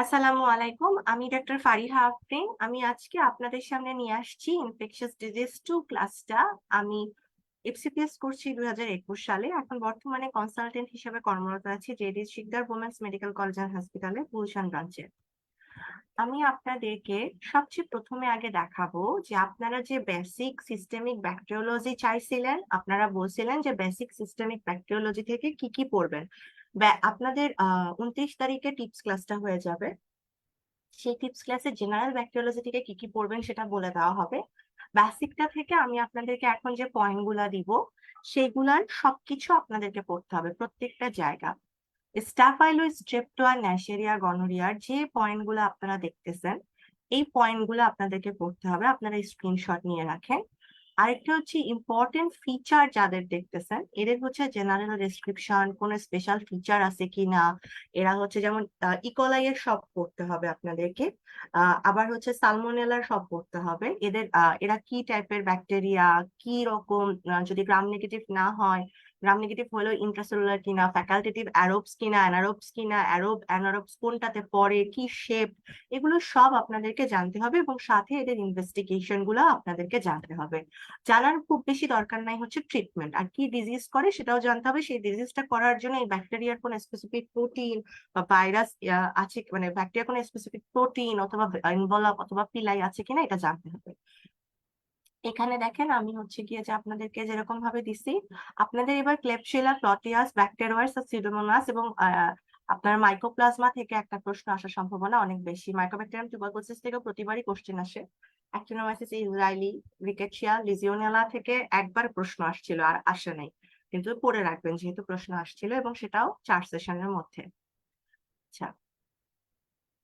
আসসালামু আলাইকুম। আমি ডাক্তার ফারিহা আফরিন। আমি আজকে আপনাদের সামনে নিয়ে আসছি ইনফেকশাস ডিজিজ 2 ক্লাসটা। আমি এফসিপিএস করছি 2021 সালে। এখন বর্তমানে কনসালটেন্ট হিসেবে কর্মরত আছি JD Sikdar women's medical college and হসপিটালে গুলশান ব্রাঞ্চে। আমি আপনাদেরকে সবচেয়ে প্রথমে আগে দেখাবো যে আপনারা যে বেসিক সিস্টেমিক ব্যাকটেরিওলজি চাইছিলেন, আপনারা বলছিলেন যে বেসিক সিস্টেমিক ব্যাকটেরিওলজি থেকে কি কি পড়বেন। আপনাদের 29 তারিখে টিপস ক্লাসটা হয়ে যাবে। সেই টিপস ক্লাসে জেনারেল ব্যাকটেরিওলজি থেকে কি কি পড়বেন সেটা বলে দেওয়া হবে। বেসিকটা থেকে আমি আপনাদেরকে এখন যে পয়েন্ট গুলা দিব সেগুলার সবকিছু আপনাদেরকে পড়তে হবে, প্রত্যেকটা জায়গা। স্টাফাইলোস স্ট্রেপ্টো আর ন্যাশেরিয়া গনোরিয়ার যে পয়েন্ট গুলো আপনারা দেখতেছেন, এই পয়েন্ট গুলো আপনাদেরকে পড়তে হবে। আপনারা স্ক্রিনশট নিয়ে রাখেন। আরেকটা হচ্ছে ইম্পর্টেন্ট ফিচার যাদের দেখতেছেন, এদের হচ্ছে জেনারেল ডেসক্রিপশন, কোন স্পেশাল ফিচার আছে কিনা। এরা হচ্ছে যেমন ইকোলাই এর সব পড়তে হবে আপনাদেরকে। আবার হচ্ছে সালমোনেলার সব পড়তে হবে। এরা কি টাইপের ব্যাকটেরিয়া, কি রকম, যদি গ্রাম নেগেটিভ না হয়, গ্রাম নেগেটিভ হলেও ইন্ট্রাসেলুলার কিনা, ফ্যাকাল্টেটিভ অ্যারোবস কিনা, অ্যানারোবস কিনা, অ্যারোব অ্যানারোবস কোনটাতে পড়ে, কি শেপ, এগুলো সব আপনাদেরকে জানতে হবে এবং সাথে এদের ইনভেস্টিগেশন গুলো আপনাদেরকে জানতে হবে। জানার খুব বেশি দরকার নাই হচ্ছে ট্রিটমেন্ট আর কি ডিজিজ করে সেটাও জানতে হবে। সেই ডিজিজটা করার জন্য এই ব্যাকটেরিয়ার কোন স্পেসিফিক প্রোটিন বা ভাইরাস আছে, মানে ব্যাকটেরিয়া কোন স্পেসিফিক প্রোটিন অথবা ইনভলভ অথবা পিলাই আছে কিনা এটা জানতে হবে। এখানে দেখেন আমি হচ্ছে গিয়ে যে আপনাদেরকে যেরকম ভাবে দিছি, আপনাদের এবার ক্লেবশিলা, প্রোটিয়াস, ব্যাকটেরিয়াস আর সিউডোমোনাস এবং আপনার মাইকোপ্লাজমা থেকে একটা প্রশ্ন আসার সম্ভাবনা অনেক বেশি। মাইকোব্যাকটেরিয়াম টিউবারকুলোসিস থেকে প্রতিবারই কোশ্চেন আসে। অ্যাক্টিনোমাইসিস ইসরায়েলি, রিকেটশিয়া, লিজিওনেলা থেকে একবার প্রশ্ন আসছিল, আর আসে নাই। কিন্তু পড়ে রাখবেন যেহেতু প্রশ্ন আসছিল, এবং সেটাও 4 সেশনের মধ্যে। আচ্ছা,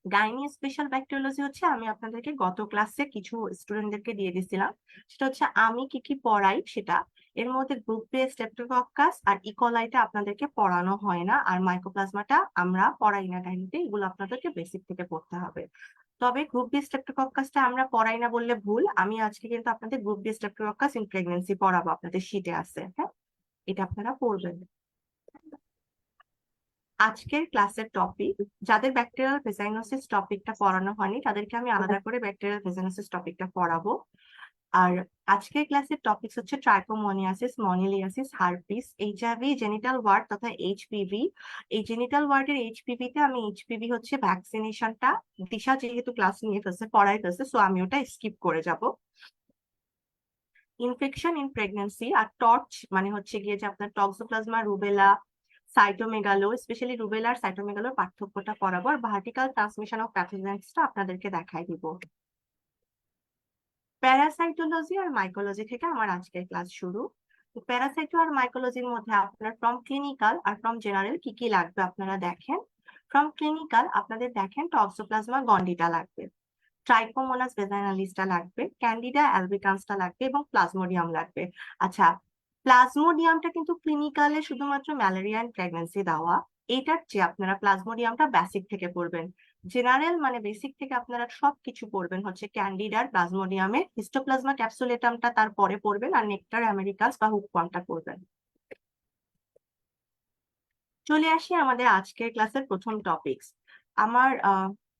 গাইনি স্পেশাল ব্যাকটেরিওলজি হচ্ছে আমি আপনাদেরকে গত ক্লাসে কিছু স্টুডেন্টদেরকে দিয়ে দিছিলাম। সেটা হচ্ছে আমি কি কি পড়াই সেটা। এর মধ্যে গ্রুপ বি স্ট্রেপ্টোকক্কাস আর ইকোলাইটা আপনাদেরকে পড়ানো হয় না, আর মাইকোপ্লাজমাটা আমরা পড়াই না গাইনিতে। এগুলো আপনাদেরকে বেসিক থেকে পড়তে হবে। তবে গ্রুপ বি স্ট্রেপ্টোকক্কাসটা আমরা পড়াই না বললে ভুল। আমি আজকে কিন্তু আপনাদের group B streptococcus in pregnancy পড়াবো, আপনাদের শীটে আছে। হ্যাঁ, এটা আপনারা পড়বেন। আজকের ক্লাসের টপিক, যাদের ব্যাকটেরিয়াল ভেজাইনোসিস টপিকটা পড়ানো হয়নি তাদেরকে আমি আলাদা করে ব্যাকটেরিয়াল ভেজাইনোসিস টপিকটা পড়াবো। আর আজকের ক্লাসের টপিক হচ্ছে trichomoniasis, moniliasis, herpes, HIV, genital wart তথা এইচপিভি। এই জেনিটাল ওয়ার্ডের এইচপিভি তে আমি এইচপিভি হচ্ছে ভ্যাকসিনেশনটা দিশা যেহেতু ক্লাস নিয়ে ফেলছে, পড়াই ফেলছে, সো আমি ওটা স্কিপ করে যাব। ইনফেকশন ইন প্রেগন্যান্সি আর টর্চ মানে হচ্ছে গিয়ে যে আপনার টক্সোপ্লাজমা, রুবেলা, সাইটোমেগালো, স্পেশালি রুবেলার সাইটোমেগালোর পার্থক্যটা পড়াবো, আর ভার্টিকাল ট্রান্সমিশন অফ প্যাথোজেন্সটা আপনাদেরকে দেখাই দিব। প্যারাসাইটোলজি আর মাইকোলজি থেকে আমার আজকের ক্লাস শুরু। প্যারাসাইটো আর মাইকোলজির মধ্যে আপনার from clinical are from general কি কি লাগবে আপনারা দেখেন। ফ্রম ক্লিনিক্যাল আপনাদের দেখেন টক্সোপ্লাজমা গন্ডিটা লাগবে, ট্রাইকোমোনাস ভেজাইনালিসটা লাগবে, ক্যান্ডিডা অ্যালবিকান্সটা লাগবে এবং প্লাজমোডিয়াম লাগবে। আচ্ছা, প্লাজমোডিয়ামটা কিন্তু ক্লিনিক্যালে শুধুমাত্র ম্যালেরিয়া এন্ড প্রেগন্যান্সি দেওয়া। এটার চেয়ে আপনারা প্লাজমোডিয়ামটা বেসিক থেকে পড়বেন। জেনারেল মানে বেসিক থেকে আপনারা সবকিছু পড়বেন হচ্ছে ক্যান্ডিডার, প্লাজমোডিয়ামের, হিস্টোপ্লাজমা ক্যাপসুলেটামটা তারপরে পড়বেন, আর নেকটার আমেরিকাস বা হুকওয়ার্মটা পড়বেন। চলে আসি আমাদের আজকের ক্লাসের প্রথম টপিকস। আমার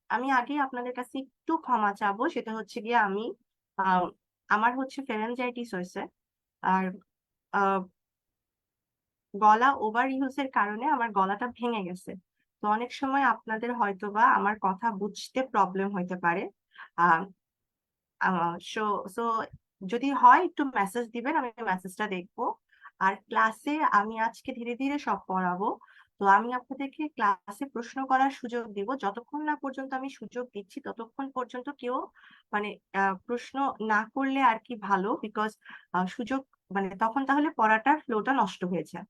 আমি আগে আপনাদের কাছে একটু ক্ষমা চাবো, সেটা হচ্ছে গিয়ে আমি আহ, আমার হচ্ছে ফেরেনজাইটিস হয়েছে। আর আহ, গলা ওভার ইউজের কারণে আমার গলাটা ভেঙে গেছে। তো অনেক সময় আপনাদের হয়তোবা আমার কথা বুঝতে প্রবলেম হইতে পারে। আহ সো সো যদি হয় একটু মেসেজ দিবেন, আমি মেসেজটা দেখবো। আর ক্লাসে আমি আজকে ধীরে ধীরে সব পড়াবো। তো আমি আপনাদেরকে ক্লাসে প্রশ্ন করার সুযোগ দিব, যতক্ষণ না পর্যন্ত আমি সুযোগ দিচ্ছি ততক্ষণ পর্যন্ত কেউ মানে প্রশ্ন না করলে আর কি ভালো, বিকজ সুযোগ মানে তখন তাহলে পড়াটার ফ্লোটা নষ্ট হয়ে যায়।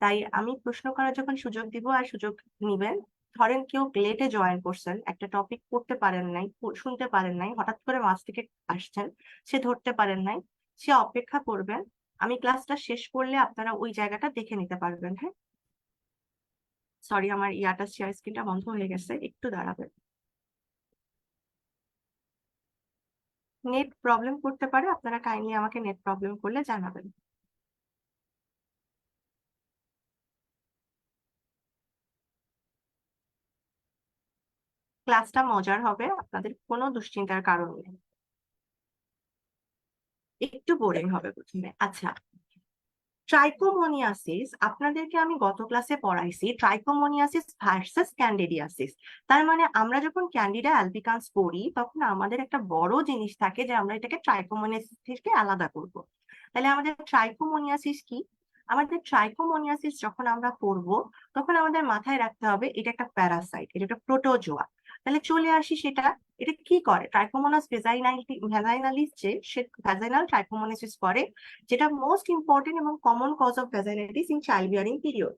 তাই আমি প্রশ্ন করার যখন সুযোগ দিব আর সুযোগ নিবেন। ধরেন কেউ লেটে জয়েন করছেন, একটা টপিক পড়তে পারেন নাই, শুনতে পারেন নাই, হঠাৎ করে মাঝ থেকে আসছেন, সে ধরতে পারেন নাই, সে অপেক্ষা করবেন। আমি ক্লাসটা শেষ করলে আপনারা ওই জায়গাটা দেখে নিতে পারবেন। হ্যাঁ, সরি, আমার ইয়াটা শেয়ার স্ক্রিনটা বন্ধ হয়ে গেছে, একটু দাঁড়াবেন। নেট প্রবলেম করতে পারে, আপনারা কাইন্ডলি আমাকে নেট প্রবলেম করলে জানাবেন। ক্লাসটা মজার হবে, আপনাদের কোনো দুশ্চিন্তার কারণ নেই। একটু বোরিং হবে প্রথমে। আচ্ছা, ট্রাইকোমোনিয়াসিস আপনাদেরকে আমি গত ক্লাসে পড়াইছি ট্রাইকোমোনিয়াসিস ভার্সেস ক্যান্ডিডিয়াসিস। তার মানে আমরা যখন ক্যান্ডিডা অ্যালবিকান্স পড়ি তখন আমাদের একটা বড় জিনিস থাকে যে আমরা এটাকে ট্রাইকোমোনিয়াসিস থেকে আলাদা করব। তাহলে আমাদের ট্রাইকোমোনিয়াসিস কি? আমাদের ট্রাইকোমোনিয়াসিস যখন আমরা পড়বো তখন আমাদের মাথায় রাখতে হবে এটা একটা প্যারাসাইট, এটা একটা প্রোটোজোয়া। তাহলে চলে আসি সেটা, এটা কি করে? ট্রাইকোমোনাস ভ্যাজাইনালিস যে সে ভ্যাজাইনাল ট্রাইকোমোনাসিস করে, যেটা মোস্ট ইম্পর্টেন্ট এবং common cause of vaginitis in child bearing period.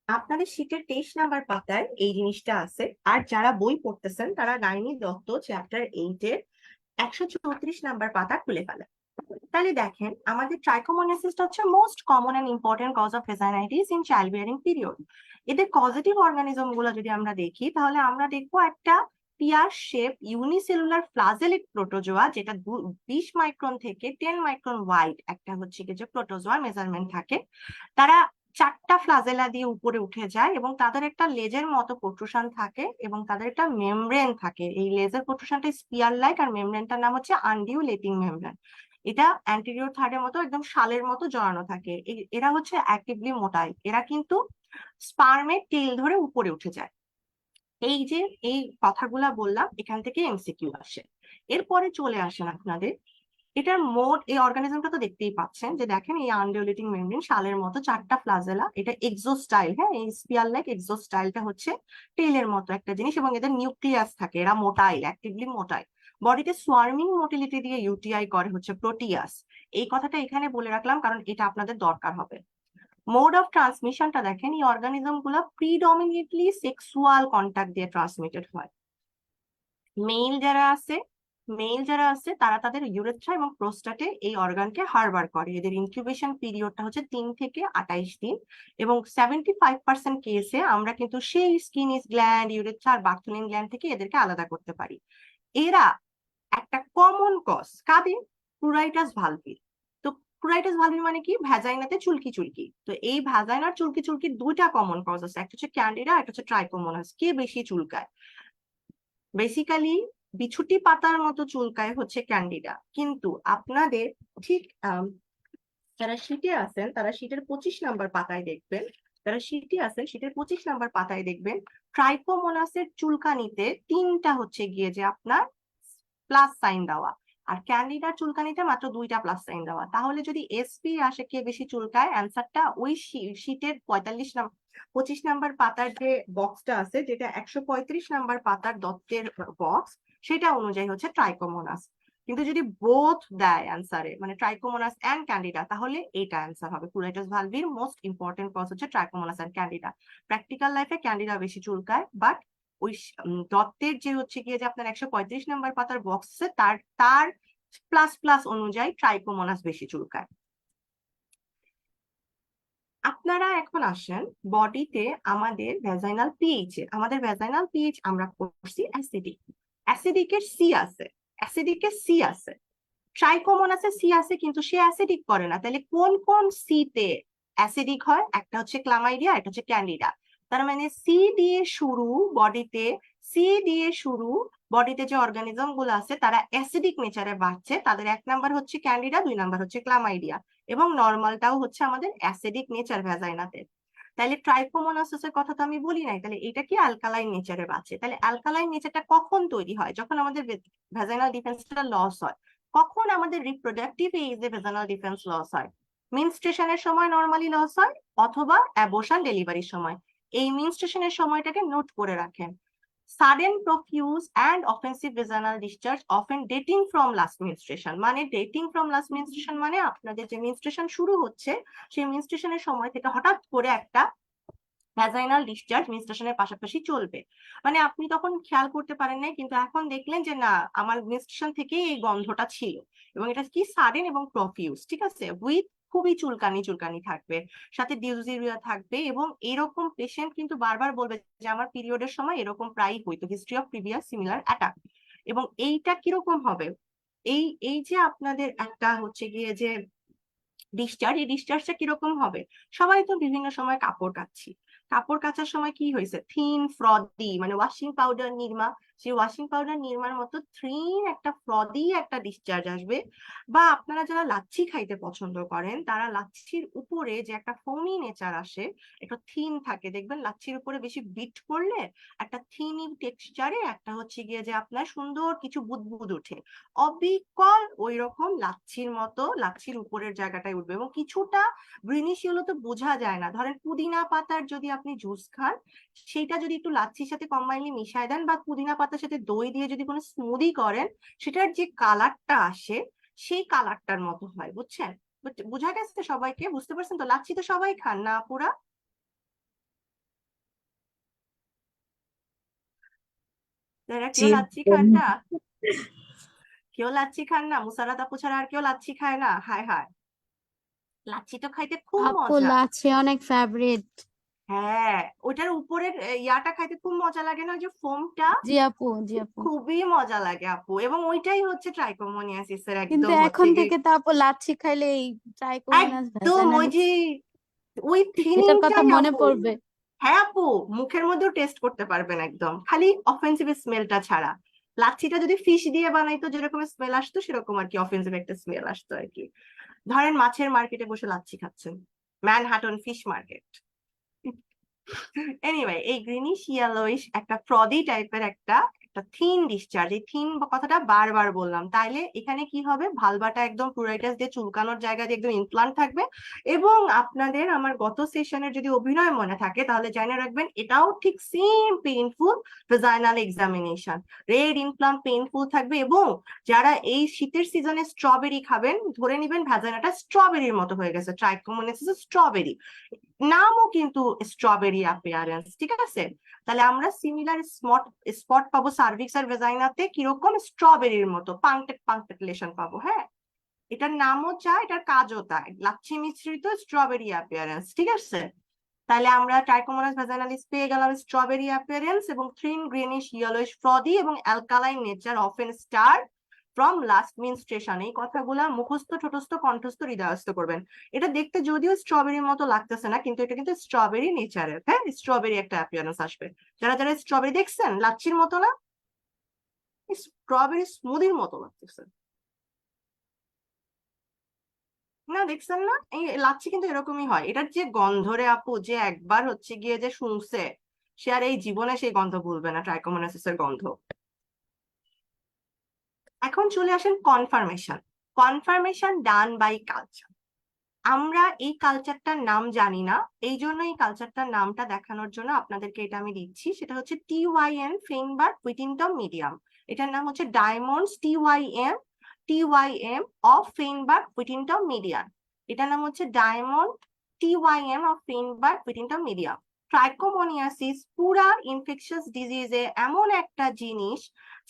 আপনাদের শীটের 23 নাম্বার পাতায় এই জিনিসটা আছে, আর যারা বই পড়তেছেন তারা গাইনি দত্ত চ্যাপ্টার 8-এর 134 নাম্বার পাতা খুলে ফেলে। তাহলে দেখেন আমাদের ট্রাইকোমোনাসিসটা হচ্ছে most common and important cause of vaginitis in child bearing period. এদের কজেটিভ অর্গানিজম গুলো যদি আমরা দেখি তাহলে আমরা দেখবো একটা pear shape unicellular flagellate protozoa, যেটা 20 মাইক্রন থেকে 10 মাইক্রন ওয়াইড একটা হচ্ছে কি যে প্রোটোজোয়ার মেজারমেন্ট থাকে। তারা 4টা ফ্লাজেলা দিয়ে উপরে উঠে যায় এবং তাদের একটা লেজের মতো প্রোট্রুশন থাকে এবং তাদের একটা মেমব্রেন থাকে। এই লেজের প্রোট্রুশনটা স্পিয়ার লাইক, আর মেমব্রেনটার নাম হচ্ছে আনডিউলেটিং মেমব্রেন। এটা অ্যান্টেরিয়র থার্ডের মতো একদম শালের মতো জড়ানো থাকে। এরা হচ্ছে অ্যাক্টিভলি মোটাইল, এরা কিন্তু স্পার্মের টেল ধরে উপরে উঠে যায়। এই যে এই কথাগুলা বললাম, এখান থেকে এমসিকিউ আসে। এরপরে চলে আসেন আপনাদের এটার মোড, এই অর্গানিজমটা তো দেখতেই পাচ্ছেন যে দেখেন এই আনডিউলেটিং মেমব্রেন শালের মতো 4টা ফ্লাজেলা, এটা এক্সোস্টাইল। হ্যাঁ, এই স্পিয়ার লাইক এক্সোস্টাইলটা হচ্ছে টেলের মতো একটা জিনিস এবং এদের নিউক্লিয়াস থাকে, এরা মোটাইল, অ্যাক্টিভলি মোটাইল। বডিতে সোয়ার্মিং মোটিলিটি দিয়ে ইউটিআই করে হচ্ছে প্রোটিয়াস। এই কথাটা এখানে বলে রাখলাম কারণ এটা আপনাদের দরকার হবে। মোড অফ ট্রান্সমিশনটা দেখেন এই অর্গানিজম গুলো প্রিডমিনেটলি সেক্সুয়াল কন্ট্যাক্ট দিয়ে ট্রান্সমিটেড হয়। মেল যারা আছে মেল যারা আছে তারা তাদের ইউরেথ্রা এবং প্রোস্টাটে এই অর্গানকে হারবার করে। এদের ইনকিউবেশন পিরিয়ডটা হচ্ছে 3 থেকে 28 দিন এবং 75% কেসে আমরা কিন্তু সেই স্কিনিস গ্ল্যান্ড, ইউরেথ্রা আর বার্থোলিন গ্ল্যান্ড থেকে এদেরকে আলাদা করতে পারি। এরা একটা কমন কজ কাদের? প্লুরাইটাস ভালভি। তো প্লুরাইটাস ভালভি মানে কি? ভ্যাজাইনাতে চুলকি চুলকি। তো এই ভ্যাজাইনার চুলকি চুলকির 2টা কমন কজ আছে, একটা হচ্ছে ক্যান্ডিডা, একটা হচ্ছে ট্রাইকোমোনাস। কে বেশি চুলকায়? বেসিক্যালি বিছুটি পাতার মতো চুলকায় হচ্ছে ক্যান্ডিডা, কিন্তু আপনাদের ঠিক যারা শীটে আছেন তারা শীটের 25 নাম্বার পাতায় দেখবেন, যারা শীটে আছেন শীটের 25 নাম্বার পাতায় দেখবেন ট্রাইকোমোনাসের চুলকানিতে 3টা হচ্ছে গিয়ে যে আপনার প্লাস সাইন দেওয়া, আর ক্যান্ডিডার চুলকানিতে মাত্র 2টা প্লাস সাইন দেওয়া। তাহলে যদি এসপি আসে কে বেশি চুলকায়, অ্যান্সারটা ওই শীটের 25 নাম্বার পাতার যে বক্সটা আছে, যেটা 135 নাম্বার পাতার দত্তের বক্স, সেটা অনুযায়ী হচ্ছে ট্রাইকোমোনাস। কিন্তু যদি বোথ দেয় অ্যান্সারে, মানে ট্রাইকোমোনাস এন্ড ক্যান্ডিডা, তাহলে এইটা অ্যান্সার হবে। প্লুরাইটাস ভালভির মোস্ট ইম্পর্টেন্ট কজ হচ্ছে ট্রাইকোমোনাস এন্ড ক্যান্ডিডা। প্র্যাকটিক্যাল লাইফে ক্যান্ডিডা বেশি চুলকায়, বাট ওই দত্তের যে হচ্ছে গিয়ে যে আপনার 135 নাম্বার পাতার বক্স আছে তার তার প্লাস প্লাস অনুযায়ী ট্রাইকোমোনাস বেশি চুলকায়। আপনারা এখন আসেন বডিতে আমাদের ভ্যাজাইনাল পিএইচ এ। আমাদের ভ্যাজাইনাল পিএইচ আমরা করছি অ্যাসিডিক। অ্যাসিডিকের সি আছে, অ্যাসিডিকের সি আছে, ট্রাইকোমোনাসে সি আছে কিন্তু সে অ্যাসিডিক করে না। তাহলে কোন কোন সি তে অ্যাসিডিক হয়? একটা হচ্ছে ক্লামাইডিয়া, একটা হচ্ছে ক্যান্ডিডা। তার মানে সি দিয়ে শুরু বডিতে, সি দিয়ে শুরু বডিতে যে অর্গানিজম গুলো আছে তারা অ্যাসিডিক নেচারে বাড়ছে, তাদের 1 নাম্বার হচ্ছে ক্যান্ডিডা, 2 নাম্বার হচ্ছে ক্লামাইডিয়া, এবং নর্মালটাও হচ্ছে আমাদের অ্যাসিডিক নেচার ভ্যাজাইনাতে। তাহলে ট্রাইকোমোনাসিসের কথা তো আমি বলি নাই, তাহলে এটা কি অ্যালকালাইন নেচারে বাঁচে। তাহলে অ্যালকালাইন নেচারটা কখন তৈরি হয়? যখন আমাদের ভ্যাজাইনাল ডিফেন্সটা লস হয়। কখন আমাদের রিপ্রোডাক্টিভ এজে ভেজানাল ডিফেন্স লস হয়? মেনস্ট্রুয়েশনের সময় নরমালি লস হয়, অথবা অ্যাবর্শন ডেলিভারির সময়। এই মেনস্ট্রুয়েশনের সময়টাকে নোট করে রাখেন। Sudden profuse and offensive ভেজানাল discharge often dating from last menstruation. মানে ডেটিং ফ্রম লাস্ট মেনস্ট্রুয়েশন মানে আপনাদের যে মেনস্ট্রুয়েশন শুরু হচ্ছে সেই মেনস্ট্রুয়েশনের সময় থেকে হঠাৎ করে একটা ভ্যাজাইনাল ডিসচার্জ মেনস্ট্রুয়েশনের পাশাপাশি চলবে। মানে আপনি তখন খেয়াল করতে পারেন নাই, কিন্তু এখন দেখলেন যে না, আমার মেনস্ট্রুয়েশন থেকেই এই গন্ধটা ছিল, এবং এটা কি সাডেন এবং প্রফিউজ, ঠিক আছে, উইথ খুবই চুলকানি চুলকানি থাকবে, সাথে ডিউজিরিয়া থাকবে, এবং এরকম পেশেন্ট কিন্তু বারবার বলবে যে আমার পিরিয়ডের সময় এরকম প্রায়ই হইতো, history of previous similar attack. এবং এইটা কিরকম হবে, এই এই যে আপনাদের একটা হচ্ছে গিয়ে যে ডিসচার্জ, এই ডিসচার্জটা কিরকম হবে, সবাই তো বিভিন্ন সময় কাপড় কাচ্ছি, কাপড় কাচার সময় কি হয়েছে, থিন ফ্রদি, মানে ওয়াশিং পাউডার নির্মা, সেই ওয়াশিং পাউডার নির্মার মতো থিন একটা ফ্রদি একটা ডিসচার্জ আসবে। বা আপনারা যারা লাচ্ছি খাইতে পছন্দ করেন, তারা লাচ্ছির উপরে যে একটা ফোমি নেচার আসে, একটা থিন থাকে, দেখবেন লাচ্ছির উপরে বেশি বিট করলে একটা থিন টেক্সচারে একটা হচ্ছে গিয়ে যে আপনার সুন্দর কিছু বুদবুদ ওঠে, অবিকল ওই রকম লাচ্ছির মতো লাচ্ছির উপরের জায়গাটায় উঠবে, এবং কিছুটা গ্রিনিশ ইয়েলো তো বোঝা যায় না। ধরেন পুদিনা পাতার যদি আপনি জুস খান, সেটা যদি একটু লাচ্ছির সাথে কম্বাইনলি মিশায় দেন, বা পুদিনা পাতার সাথে দই দিয়ে যদি কোনো স্মুদি করেন, সেটার যে কালারটা আসে সেই কালারটার মতো হয়, বুঝছেন? বোঝা গেছে সবাইকে? বুঝতে পারছেন তো? লাচ্ছি তো সবাই খান না পুরা? যারা কেউ জি লাচ্ছি খান না, কেউ লাচ্ছি খান না, মুসারাত আপু ছাড়া আর কেউ লাচ্ছি খায় না? হায় হায়, লাচ্ছি তো খাইতে খুব আপু মজা। লাচ্ছি অনেক ফেভারিট। হ্যাঁ, ওটার উপরের ইয়াটা খাইতে খুব মজা লাগে না, ওই যে ফোমটা, জি আপু, জি আপু। খুবই মজা লাগে আপু, এবং ওইটাই হচ্ছে ট্রাইকোমোনিয়াসিসের কিন্তু একদম হচ্ছে এখন কি, থেকে তো আপু লাচ্ছি খাইলে এই ট্রাইকোমোনাস একদম ওই ভ্যাজাইনালিস যে ওই এটার কথা থিনিংটাই মনে আপু। পড়বে। হ্যাঁ আপু, মুখের মধ্যেও টেস্ট করতে পারবেন একদম, খালি অফেন্সিভ স্মেলটা ছাড়া। লাচ্ছিটা যদি ফিশ দিয়ে বানাইতো যেরকম স্মেল আসতো, সেরকম আর কি অফেন্সিভ একটা স্মেল আসতো আর কি। ধরেন মাছের মার্কেটে বসে লাচ্ছি খাচ্ছেন, ম্যানহাটন ফিশ মার্কেট। এনিওয়ে, এই গ্রিনিশ ইয়েলোইশ একটা ফ্রদি টাইপের একটা একটা থিন ডিসচার্জ, এই থিন কথাটা বারবার বললাম, তাইলে এখানে কি হবে, ভালবাটা একদম প্লুরাইটাস দিয়ে চুলকানোর জায়গা দিয়ে একদম ইমপ্লান্ট থাকবে। এবং আপনাদের আমার গত সেশনের যদি অভিনয় মনে থাকে, তাহলে জেনে রাখবেন এটাও ঠিক same painful vaginal examination, red implant painful থাকবে। এবং যারা এই শীতের সিজনে স্ট্রবেরি খাবেন, ধরে নিবেন ভ্যাজাইনাটা স্ট্রবেরির মতো হয়ে গেছে, ট্রাইকোমোনাসিস স্ট্রবেরি, নামও কিন্তু স্ট্রবেরি অ্যাপিয়ারেন্স, ঠিক আছে? তাহলে আমরা সিমিলার স্পট পাবো সার্ভিক্স আর ভেজাইনাতে, কিরকম স্ট্রবেরির মতো পাংটেক পাংটেকলেশন পাবো। হ্যাঁ, এটার নামও চা, এটার কাজও তাই, লাচ্ছি মিশ্রিত স্ট্রবেরি অ্যাপিয়ারেন্স, ঠিক আছে? তাহলে আমরা ট্রাইকোমোনাস ভ্যাজাইনালিস পেয়ে গেলাম স্ট্রবেরি অ্যাপিয়ারেন্স, এবং থিন গ্রিনিশ ইয়েলোইশ ফ্রদি, এবং alkaline nature often star from last menstruation. এই কথাগুলা মুখস্থ ঠোঁটস্থ কণ্ঠস্থ হৃদয়স্থ করবেন। এটা দেখতে যদিও স্ট্রবেরির মতো লাগতেছে না, কিন্তু এটা কিন্তু স্ট্রবেরি নেচারের, হ্যাঁ, স্ট্রবেরি একটা অ্যাপিয়ারেন্স আসবে। যারা যারা স্ট্রবেরি দেখছেন, লাচ্ছির মতো না, স্ট্রবেরি স্মুদির মতো লাগতেছে না, দেখছেন না? এই লাচ্ছি কিন্তু এরকমই হয়, এটার যে গন্ধরে আপু, যে একবার হচ্ছে গিয়ে যে শুনছে, সে আর এই জীবনে সেই গন্ধ ভুলবে না, ট্রাইকোমোনাসিসের গন্ধ। এখন চলে আসেন confirmation. Confirmation done by culture. আমরা এই কালচারটার নাম জানি না, এই জন্য এই কালচারটার নামটা দেখানোর জন্য আপনাদেরকে এটা আমি দিচ্ছি, সেটা হচ্ছে TYM ফেইনবার্গ হুইটিংটন মিডিয়াম। এটার নাম হচ্ছে diamonds TYM of Feinberg Whittington medium. এটার নাম হচ্ছে diamond TYM of Feinberg Whittington medium. Trichomoniasis পুরা ইনফেকশাস ডিজিজে এমন একটা জিনিস,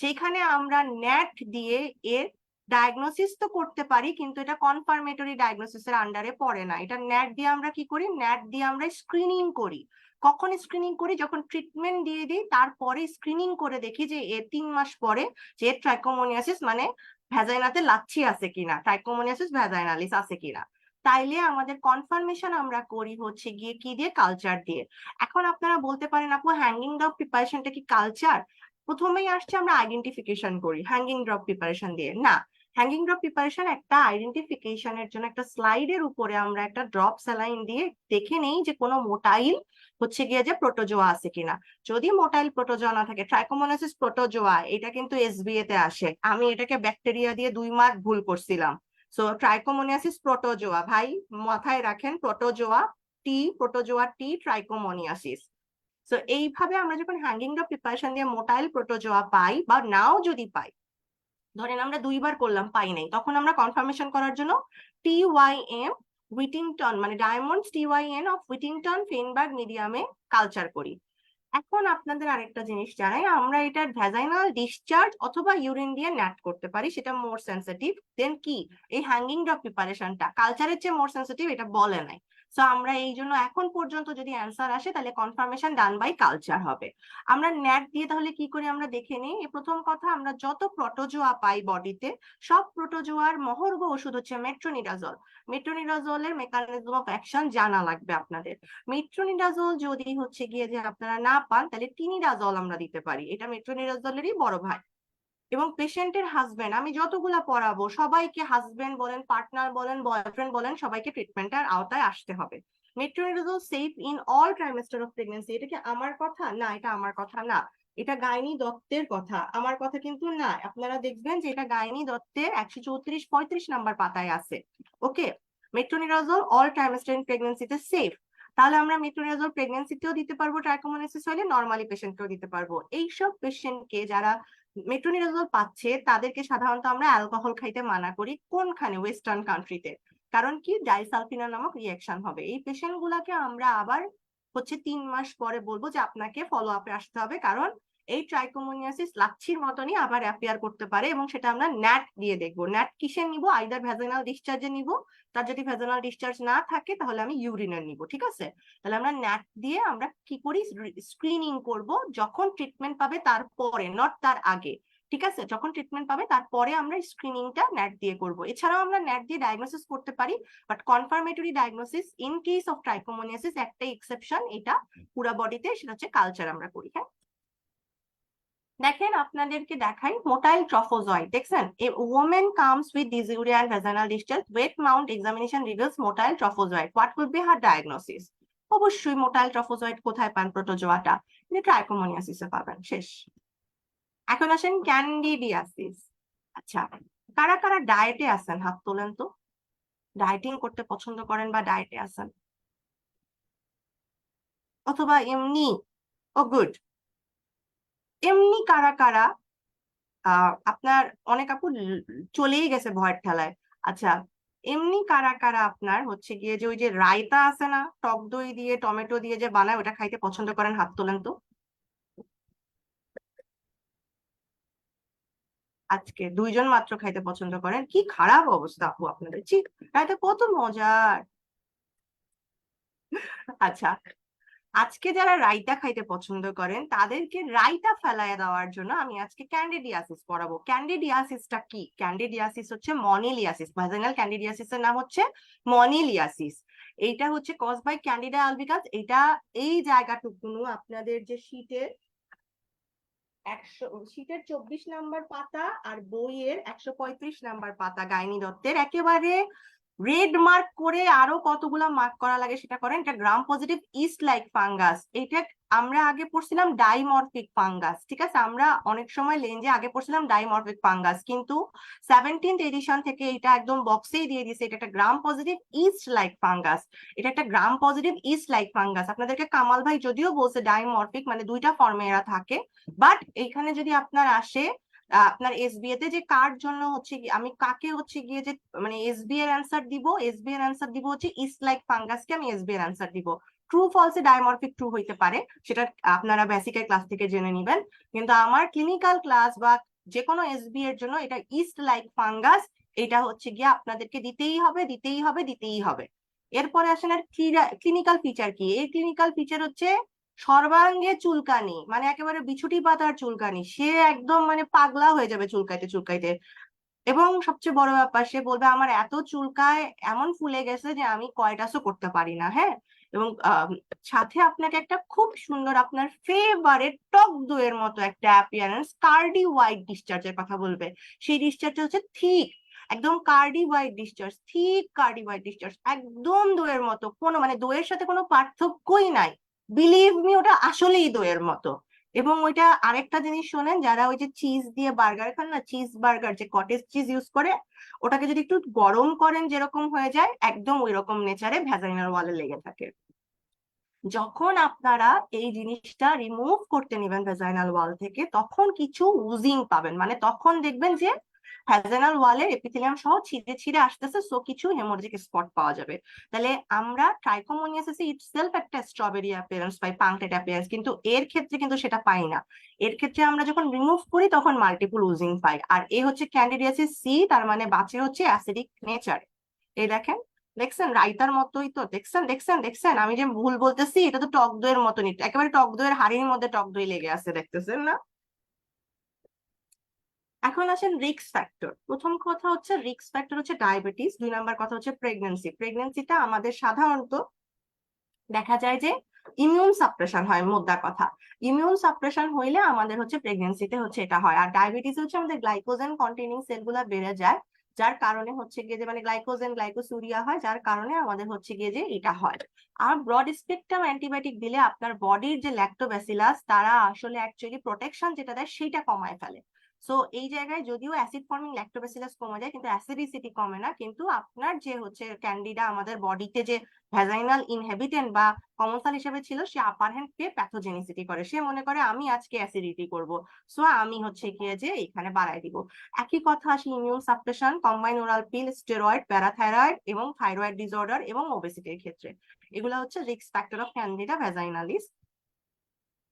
যেখানে আমরা ন্যাট দিয়ে এর ডায়াগনোসিস তো করতে পারি, কিন্তু এটা কনফার্মেটরি ডায়াগনোসিসের আন্ডারে পড়ে না। এটা ন্যাট দিয়ে আমরা কি করি, ন্যাট দিয়ে আমরা স্ক্রিনিং করি। কখন স্ক্রিনিং করি, যখন ট্রিটমেন্ট দিয়ে দিই, তারপরে স্ক্রিনিং করে দেখি যে 3 মাস পরে যে ট্রাইকোমোনিয়াসিস মানে ভ্যাজাইনাতে লাচ্ছি আছে কিনা, ট্রাইকোমোনিয়াসিস ভ্যাজাইনালিস আছে কিনা। তাইলে আমাদের কনফার্মেশন আমরা করি হচ্ছে গিয়ে কি দিয়ে, কালচার দিয়ে। এখন আপনারা বলতে পারেন আপু, হ্যাঙ্গিং ড্রপ প্রিপারেশনটা কি কালচার? প্রথমেই আসছে আমরা আইডেন্টিফিকেশন করি হ্যাঙ্গিং ড্রপ প্রিপারেশন দিয়ে, না। হ্যাঙ্গিং ড্রপ প্রিপারেশন একটা আইডেন্টিফিকেশনের জন্য, একটা স্লাইডের উপরে আমরা একটা ড্রপ স্যালাইন দিয়ে দেখে নেই যে কোনো মোটাইল হচ্ছে গিয়ে যে প্রোটোজোয়া আছে কিনা। যদি মোটাইল প্রোটোজোয়া না থাকে, ট্রাইকোমোনাসিস প্রোটোজোয়া, এটা কিন্তু SBA তে আসে, আমি এটাকে ব্যাকটেরিয়া দিয়ে 2 মার্ক ভুল করছিলাম। সো ট্রাইকোমোনিয়াসিস প্রোটোজোয়া, ভাই মাথায় রাখেন, প্রোটোজোয়া টি ট্রাইকোমোনিয়াসিস। সো এইভাবে আমরা যখন হ্যাঙ্গিং ড্রপ প্রিপারেশন দিয়ে মোটাইল প্রোটোজোয়া পাই, বা নাও যদি পাই, ধরেন আমরা 2বার করলাম পাই নাই, তখন আমরা কনফার্মেশন করার জন্য TYM উইটিংটন মানে ডায়মন্ডস TYN অফ উইটিংটন ফেনবার্গ মিডিয়ামে কালচার করি। এখন আপনাদের আরেকটা জিনিস জানাই, আমরা এটার ভ্যাজাইনাল ডিসচার্জ অথবা ইউরিন দিয়ে ন্যাট করতে পারি, সেটা মোর সেন্সিটিভ দেন কি এই হ্যাঙ্গিং ড্রপ প্রিপারেশনটা কালচারের চেয়ে মোর সেন্সিটিভ, এটা বলে নাই। সো আমরা এই জন্য এখন পর্যন্ত যদি অ্যান্সার আসে তাহলে কনফার্মেশন ডান বাই কালচার হবে। আমরা ন্যাট দিয়ে তাহলে কি করে আমরা দেখে নিই। প্রথম কথা, আমরা যত প্রোটোজোয়া পাই বডিতে, সব প্রোটোজোয়ার মহর্ঘ ওষুধ হচ্ছে মেট্রোনিডাজল। মেট্রোনিডাজলের মেকানিজম অফ অ্যাকশন জানা লাগবে আপনাদের। মেট্রোনিডাজল যদি হচ্ছে গিয়ে যে আপনারা না পান তাহলে টিনিডাজল আমরা দিতে পারি, এটা মেট্রোনিডাজলেরই বড় ভাই। এবং পেশেন্টের হাজবেন্ড, আমি যতগুলা পড়াবো সবাইকে হাজবেন্ড বলেন, পার্টনার বলেন, বয়ফ্রেন্ড বলেন, সবাইকে ট্রিটমেন্টের আওতায় আসতে হবে। Metronidazole safe in all trimester of pregnancy, এটা কি আমার কথা? না, এটা আমার কথা না, এটা গাইনি দত্তের কথা, আমার কথা কিন্তু না। আপনারা দেখবেন যে এটা গাইনি দত্তের 134-35 নাম্বার পাতায় আছে। Okay, metronidazole all trimester in প্রেগন্যান্সিতে সেফ। তাহলে আমরা মেট্রোনিডাজল প্রেগন্যান্সিতেও দিতে পারবো, ট্রাইকোমোনাইসিস হলে নরমালি পেশেন্টকেও দিতে পারবো। এইসব পেশেন্টকে যারা মেট্রোনিডাজল পাচ্ছে তাদেরকে সাধারণত আমরা অ্যালকোহল খাইতে মানা করি। কোনখানে? ওয়েস্টার্ন কান্ট্রিতে। কারণ কি, ডাইসালফিনাম নামক রিঅ্যাকশন হবে। এই পেশেন্ট গুলাকে আমরা আবার হচ্ছে 3 মাস পরে বলবো যে আপনাকে ফলো আপে আসতে হবে, কারণ এই ট্রাইকোমোনিয়াসিস লাচ্ছির মতনই আবার অ্যাপিয়ার করতে পারে, এবং সেটা আমরা ন্যাট দিয়ে দেখবো। ন্যাট কিসে নিব? আইদার ভ্যাজাইনাল ডিসচার্জে নিব, তার যদি ভ্যাজাইনাল ডিসচার্জ না থাকে তাহলে আমি ইউরিনের নিব। ঠিক আছে, তাহলে আমরা ন্যাট দিয়ে আমরা কি করি, স্ক্রিনিং করব যখন ট্রিটমেন্ট পাবে তারপরে, নট তার আগে। ঠিক আছে, যখন ট্রিটমেন্ট পাবে তারপরে আমরা স্ক্রিনিংটা ন্যাট দিয়ে করব। এছাড়াও আমরা ন্যাট দিয়ে ডায়াগনোসিস করতে পারি, but confirmatory diagnosis in case of trichomoniasis একটাই এক্সেপশন, এটা পুরো বডিতে, সেটা হচ্ছে কালচার আমরা করি। হ্যাঁ, দেখেন আপনাদেরকে দেখাই মোটাইল ট্রফোজয়েড। দেখছেন, এ woman comes with dysuria and vaginal discharge, wet mount examination reveals motile trophozoite. What would be her diagnosis? অবশ্যই মোটাইল ট্রফোজয়েড কোথায় পান? প্রোটোজোয়াটা, ট্রাইকোমোনিয়াসিসে পাবেন। শেষ। এখন আসেন ক্যান্ডিডিয়াসিস। আচ্ছা, কারা কারা ডায়েটে আছেন হাত তোলেন তো, ডায়েটিং করতে পছন্দ করেন বা ডায়েটে আছেন, অথবা এমনি? ও গুড। এমনি কারা কারা আপনার, অনেক আপু চলেই গেছে ভয়ের ঠেলায়। আচ্ছা, এমনি কারা কারা আপনার হচ্ছে গিয়ে যে ওই যে রায়তা আছে না, টক দই দিয়ে টমেটো দিয়ে যে বানায়, ওটা খাইতে পছন্দ করেন? হাত তোলেন তো। আজকে 2 জন মাত্র খাইতে পছন্দ করেন, কি খারাপ অবস্থা আপু আপনাদের। ছি, রায়তা কত মজার। আচ্ছা, আজকে যারা রায়তা খাইতে পছন্দ করেন তাদেরকে রায়তা ফেলায় দেওয়ার জন্য আমি আজকে ক্যান্ডিডিয়াসিস পড়াবো। ক্যান্ডিডিয়াসিসটা কি? ক্যান্ডিডিয়াসিস হচ্ছে মনিলিয়াসিস, ভাইজানাল ক্যান্ডিডিয়াসিসের নাম হচ্ছে মনিলিয়াসিস। এইটা হচ্ছে কজ বাই ক্যান্ডিডা আলবিকাস। এটা এই জায়গাটুকুনো আপনাদের যে শীটের 24 নাম্বার পাতা আর বইয়ের 135 নাম্বার পাতা গাইনি দত্তের একেবারে রেড মার্ক করে আরো কতগুলা মার্ক করা লাগে সেটা করেন। এটা gram positive east like fungus. এটা আমরা আগে পড়ছিলাম ডাইমরফিক ফাঙ্গাস। ঠিক আছে, আমরা অনেক সময় লেঞ্জে আগে পড়ছিলাম ডাইমরফিক ফাঙ্গাস, কিন্তু 17th এডিশন থেকে এটা একদম বক্সেই দিয়ে দিয়েছে এটা একটা gram positive east like fungus. এটা একটা gram positive east like fungus. আপনাদেরকে কামাল ভাই যদিও বলছে ডাইমরফিক মানে দুইটা ফর্মে এরা থাকে, বাট এইখানে যদি আপনার আসে আপনার এসবিএ তে যে কার জন্য হচ্ছে আমি কাকে হচ্ছে গিয়ে যে মানে এসবি এর অ্যান্সার দিব, এসবি এর অ্যান্সার দিব হচ্ছে ইস্ট লাইক ফাঙ্গাসকে আমি এসবি এর অ্যান্সার দিব। ট্রু ফলসে ডায়মরফিক ট্রু হইতে পারে, সেটা আপনারা বেসিকের ক্লাস থেকে জেনে নিবেন, কিন্তু আমার ক্লিনিক্যাল ক্লাস বা যে কোনো এসবি এর জন্য এটা ইস্ট লাইক ফাঙ্গাস, এটা হচ্ছে গিয়ে আপনাদেরকে দিতেই হবে, দিতেই হবে, দিতেই হবে। এরপরে আসেন আর ক্লিনিক্যাল ফিচার কি। এই ক্লিনিক্যাল ফিচার হচ্ছে সর্বাঙ্গে চুলকানি, মানে একেবারে বিছুটি পাতার চুলকানি, সে একদম মানে পাগলা হয়ে যাবে চুলকাইতে চুলকাইতে। এবং সবচেয়ে বড় ব্যাপার, সে বলবে আমার এত চুলকায়, এমন ফুলে গেছে যে আমি কয়টাসও করতে পারি না। হ্যাঁ, এবং সাথে আপনাকে একটা খুব সুন্দর আপনার ফেভারিট টক দইয়ের মতো একটা অ্যাপিয়ারেন্স কার্ডি হোয়াইট ডিসচার্জের কথা বলবে। সেই ডিসচার্জ হচ্ছে ঠিক একদম কার্ডি হোয়াইট ডিসচার্জ, ঠিক কার্ডি হোয়াইট ডিসচার্জ, একদম দইয়ের মতো, কোনো মানে দইয়ের সাথে কোনো পার্থক্যই নাই। বিলিভ মি, ওটা আসলেই দইয়ের মতো। এবং ওইটা আরেকটা জিনিস শোনেন, যারা ওই যে চিজ দিয়ে বার্গার খান না, চিজ বার্গার যে কটেজ চিজ ইউজ করে, ওটাকে যদি একটু গরম করেন যেরকম হয়ে যায়, একদম ওই রকম নেচারে ভ্যাজাইনাল ওয়ালে লেগে থাকে। যখন আপনারা এই জিনিসটা রিমুভ করতে নেবেন ভ্যাজাইনাল ওয়াল থেকে, তখন কিছু উজিং পাবেন, মানে তখন দেখবেন যে ভ্যাজাইনাল ওয়ালের এপিথেলিয়াম সহ ছিঁড়ে ছিঁড়ে আসতেছে, সো কিছু হেমোরেজিক স্পট পাওয়া যাবে। তাহলে আমরা ট্রাইকোমোনিয়াসিসে ইটসেলফ একটা স্ট্রবেরি অ্যাপিয়ারেন্স পাই, পাংক্টেড অ্যাপিয়ারেন্স, কিন্তু এর ক্ষেত্রে কিন্তু সেটা পাই না। এর ক্ষেত্রে আমরা যখন রিমুভ করি তখন মাল্টিপল উজিং পাই। আর এ হচ্ছে ক্যান্ডিডিয়াসিস সি, তার মানে বাঁচে হচ্ছে অ্যাসিডিক নেচার। এই দেখেন, দেখছেন রাইতার মতোই তো, দেখছেন দেখছেন দেখছেন, আমি যে ভুল বলতেছি, এটা তো টক দইয়ের মতনই, একেবারে টক দইয়ের হাড়ির মধ্যে টক দই লেগে আছে, দেখতেছেন না? এখন আসেন রিস্ক ফ্যাক্টর। প্রথম কথা হচ্ছে রিস্ক ফ্যাক্টর হচ্ছে ডায়াবেটিস, 2 নাম্বার কথা হচ্ছে প্রেগনেন্সি। প্রেগনেন্সিটা আমাদের সাধারণত দেখা যায় যে ইমিউন সাপ্রেশন হয়, মোদ্দা কথা ইমিউন সাপ্রেশন হইলে আমাদের হচ্ছে প্রেগনেন্সিতে হচ্ছে এটা হয়। আর ডায়াবেটিস হচ্ছে আমাদের গ্লাইকোজেন কন্টেনিং সেলগুলা বেড়ে যায়, যার কারণে হচ্ছে গিয়ে যে মানে গ্লাইকোজেন গ্লাইকোসুরিয়া হয়, যার কারণে আমাদের হচ্ছে গিয়ে যে এটা হয়। আর ব্রড স্পেকট্রাম অ্যান্টিবায়োটিক দিলে আপনার বডির যে ল্যাক্টোব্যাসিলাস তারা আসলে অ্যাকচুয়ালি প্রোটেকশন যেটা দেয় সেইটা কমায় ফেলে। সো এই জায়গায় যদিও অ্যাসিড ফর্মিং ল্যাক্টোব্যাসিলাস কমে যায়, কিন্তু অ্যাসিডিসিটি কমে না। কিন্তু আপনার যে হচ্ছে ক্যান্ডিডা আমাদের বডিতে যে ভ্যাজাইনাল ইনহেবিটেন্ট বা কমনসাল হিসেবে ছিল, সে আপার হ্যান্ড পেয়ে প্যাথোজেনিসিটি করে, সে মনে করে আমি আজকে অ্যাসিডিটি করব, সো আমি হচ্ছে গিয়ে যে এখানে বাড়াই দিব। একই কথা আসে ইমিউন সাপ্রেশন, কম্বাইন ওরাল পিল, স্টেরয়েড, প্যারাথাইরয়েড এবং থাইরয়েড ডিসঅর্ডার এবং ওবেসিটির ক্ষেত্রে। এগুলো হচ্ছে risk factor of candida vaginalis.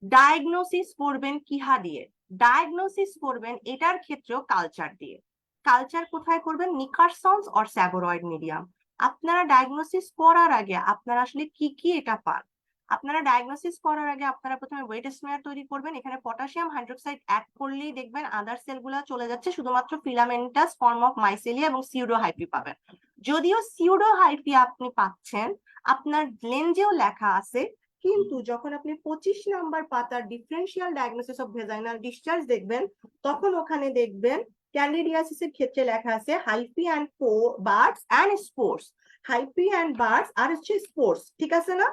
Diagnosis করবেন কিহা দিয়ে? ডায়াগনোসিস করবেন এটার ক্ষেত্রেও কালচার দিয়ে। কালচার কোথায় করবেন? নিকারসন্স অর স্যাবোরয়েড মিডিয়াম। আপনারা ডায়াগনোসিস করার আগে আপনারা আসলে কি কি এটা পান? আপনারা ডায়াগনোসিস করার আগে আপনারা প্রথমে ওয়েট স্মেয়ার তৈরি করবেন। এখানে পটাশিয়াম হাইড্রোক্সাইড অ্যাড করলেই দেখবেন আদার সেলগুলো চলে যাচ্ছে, শুধুমাত্র ফিলামেন্টাস ফর্ম অফ মাইসেলিয়া এবং সিউডো হাইপি পাবেন। যদিও সিউডো হাইপি আপনি পাচ্ছেন, আপনার লেন্সেও লেখা আছে, কিন্তু যখন আপনি 25 নাম্বার পাতার differential diagnosis of vaginal discharge দেখবেন, তখন ওখানে দেখবেন ক্যান্ডিডিয়াসিসের ক্ষেত্রে লেখা আছে hyphae and buds and spores. Hyphae and buds আর হচ্ছে স্পোর্স, ঠিক আছে না?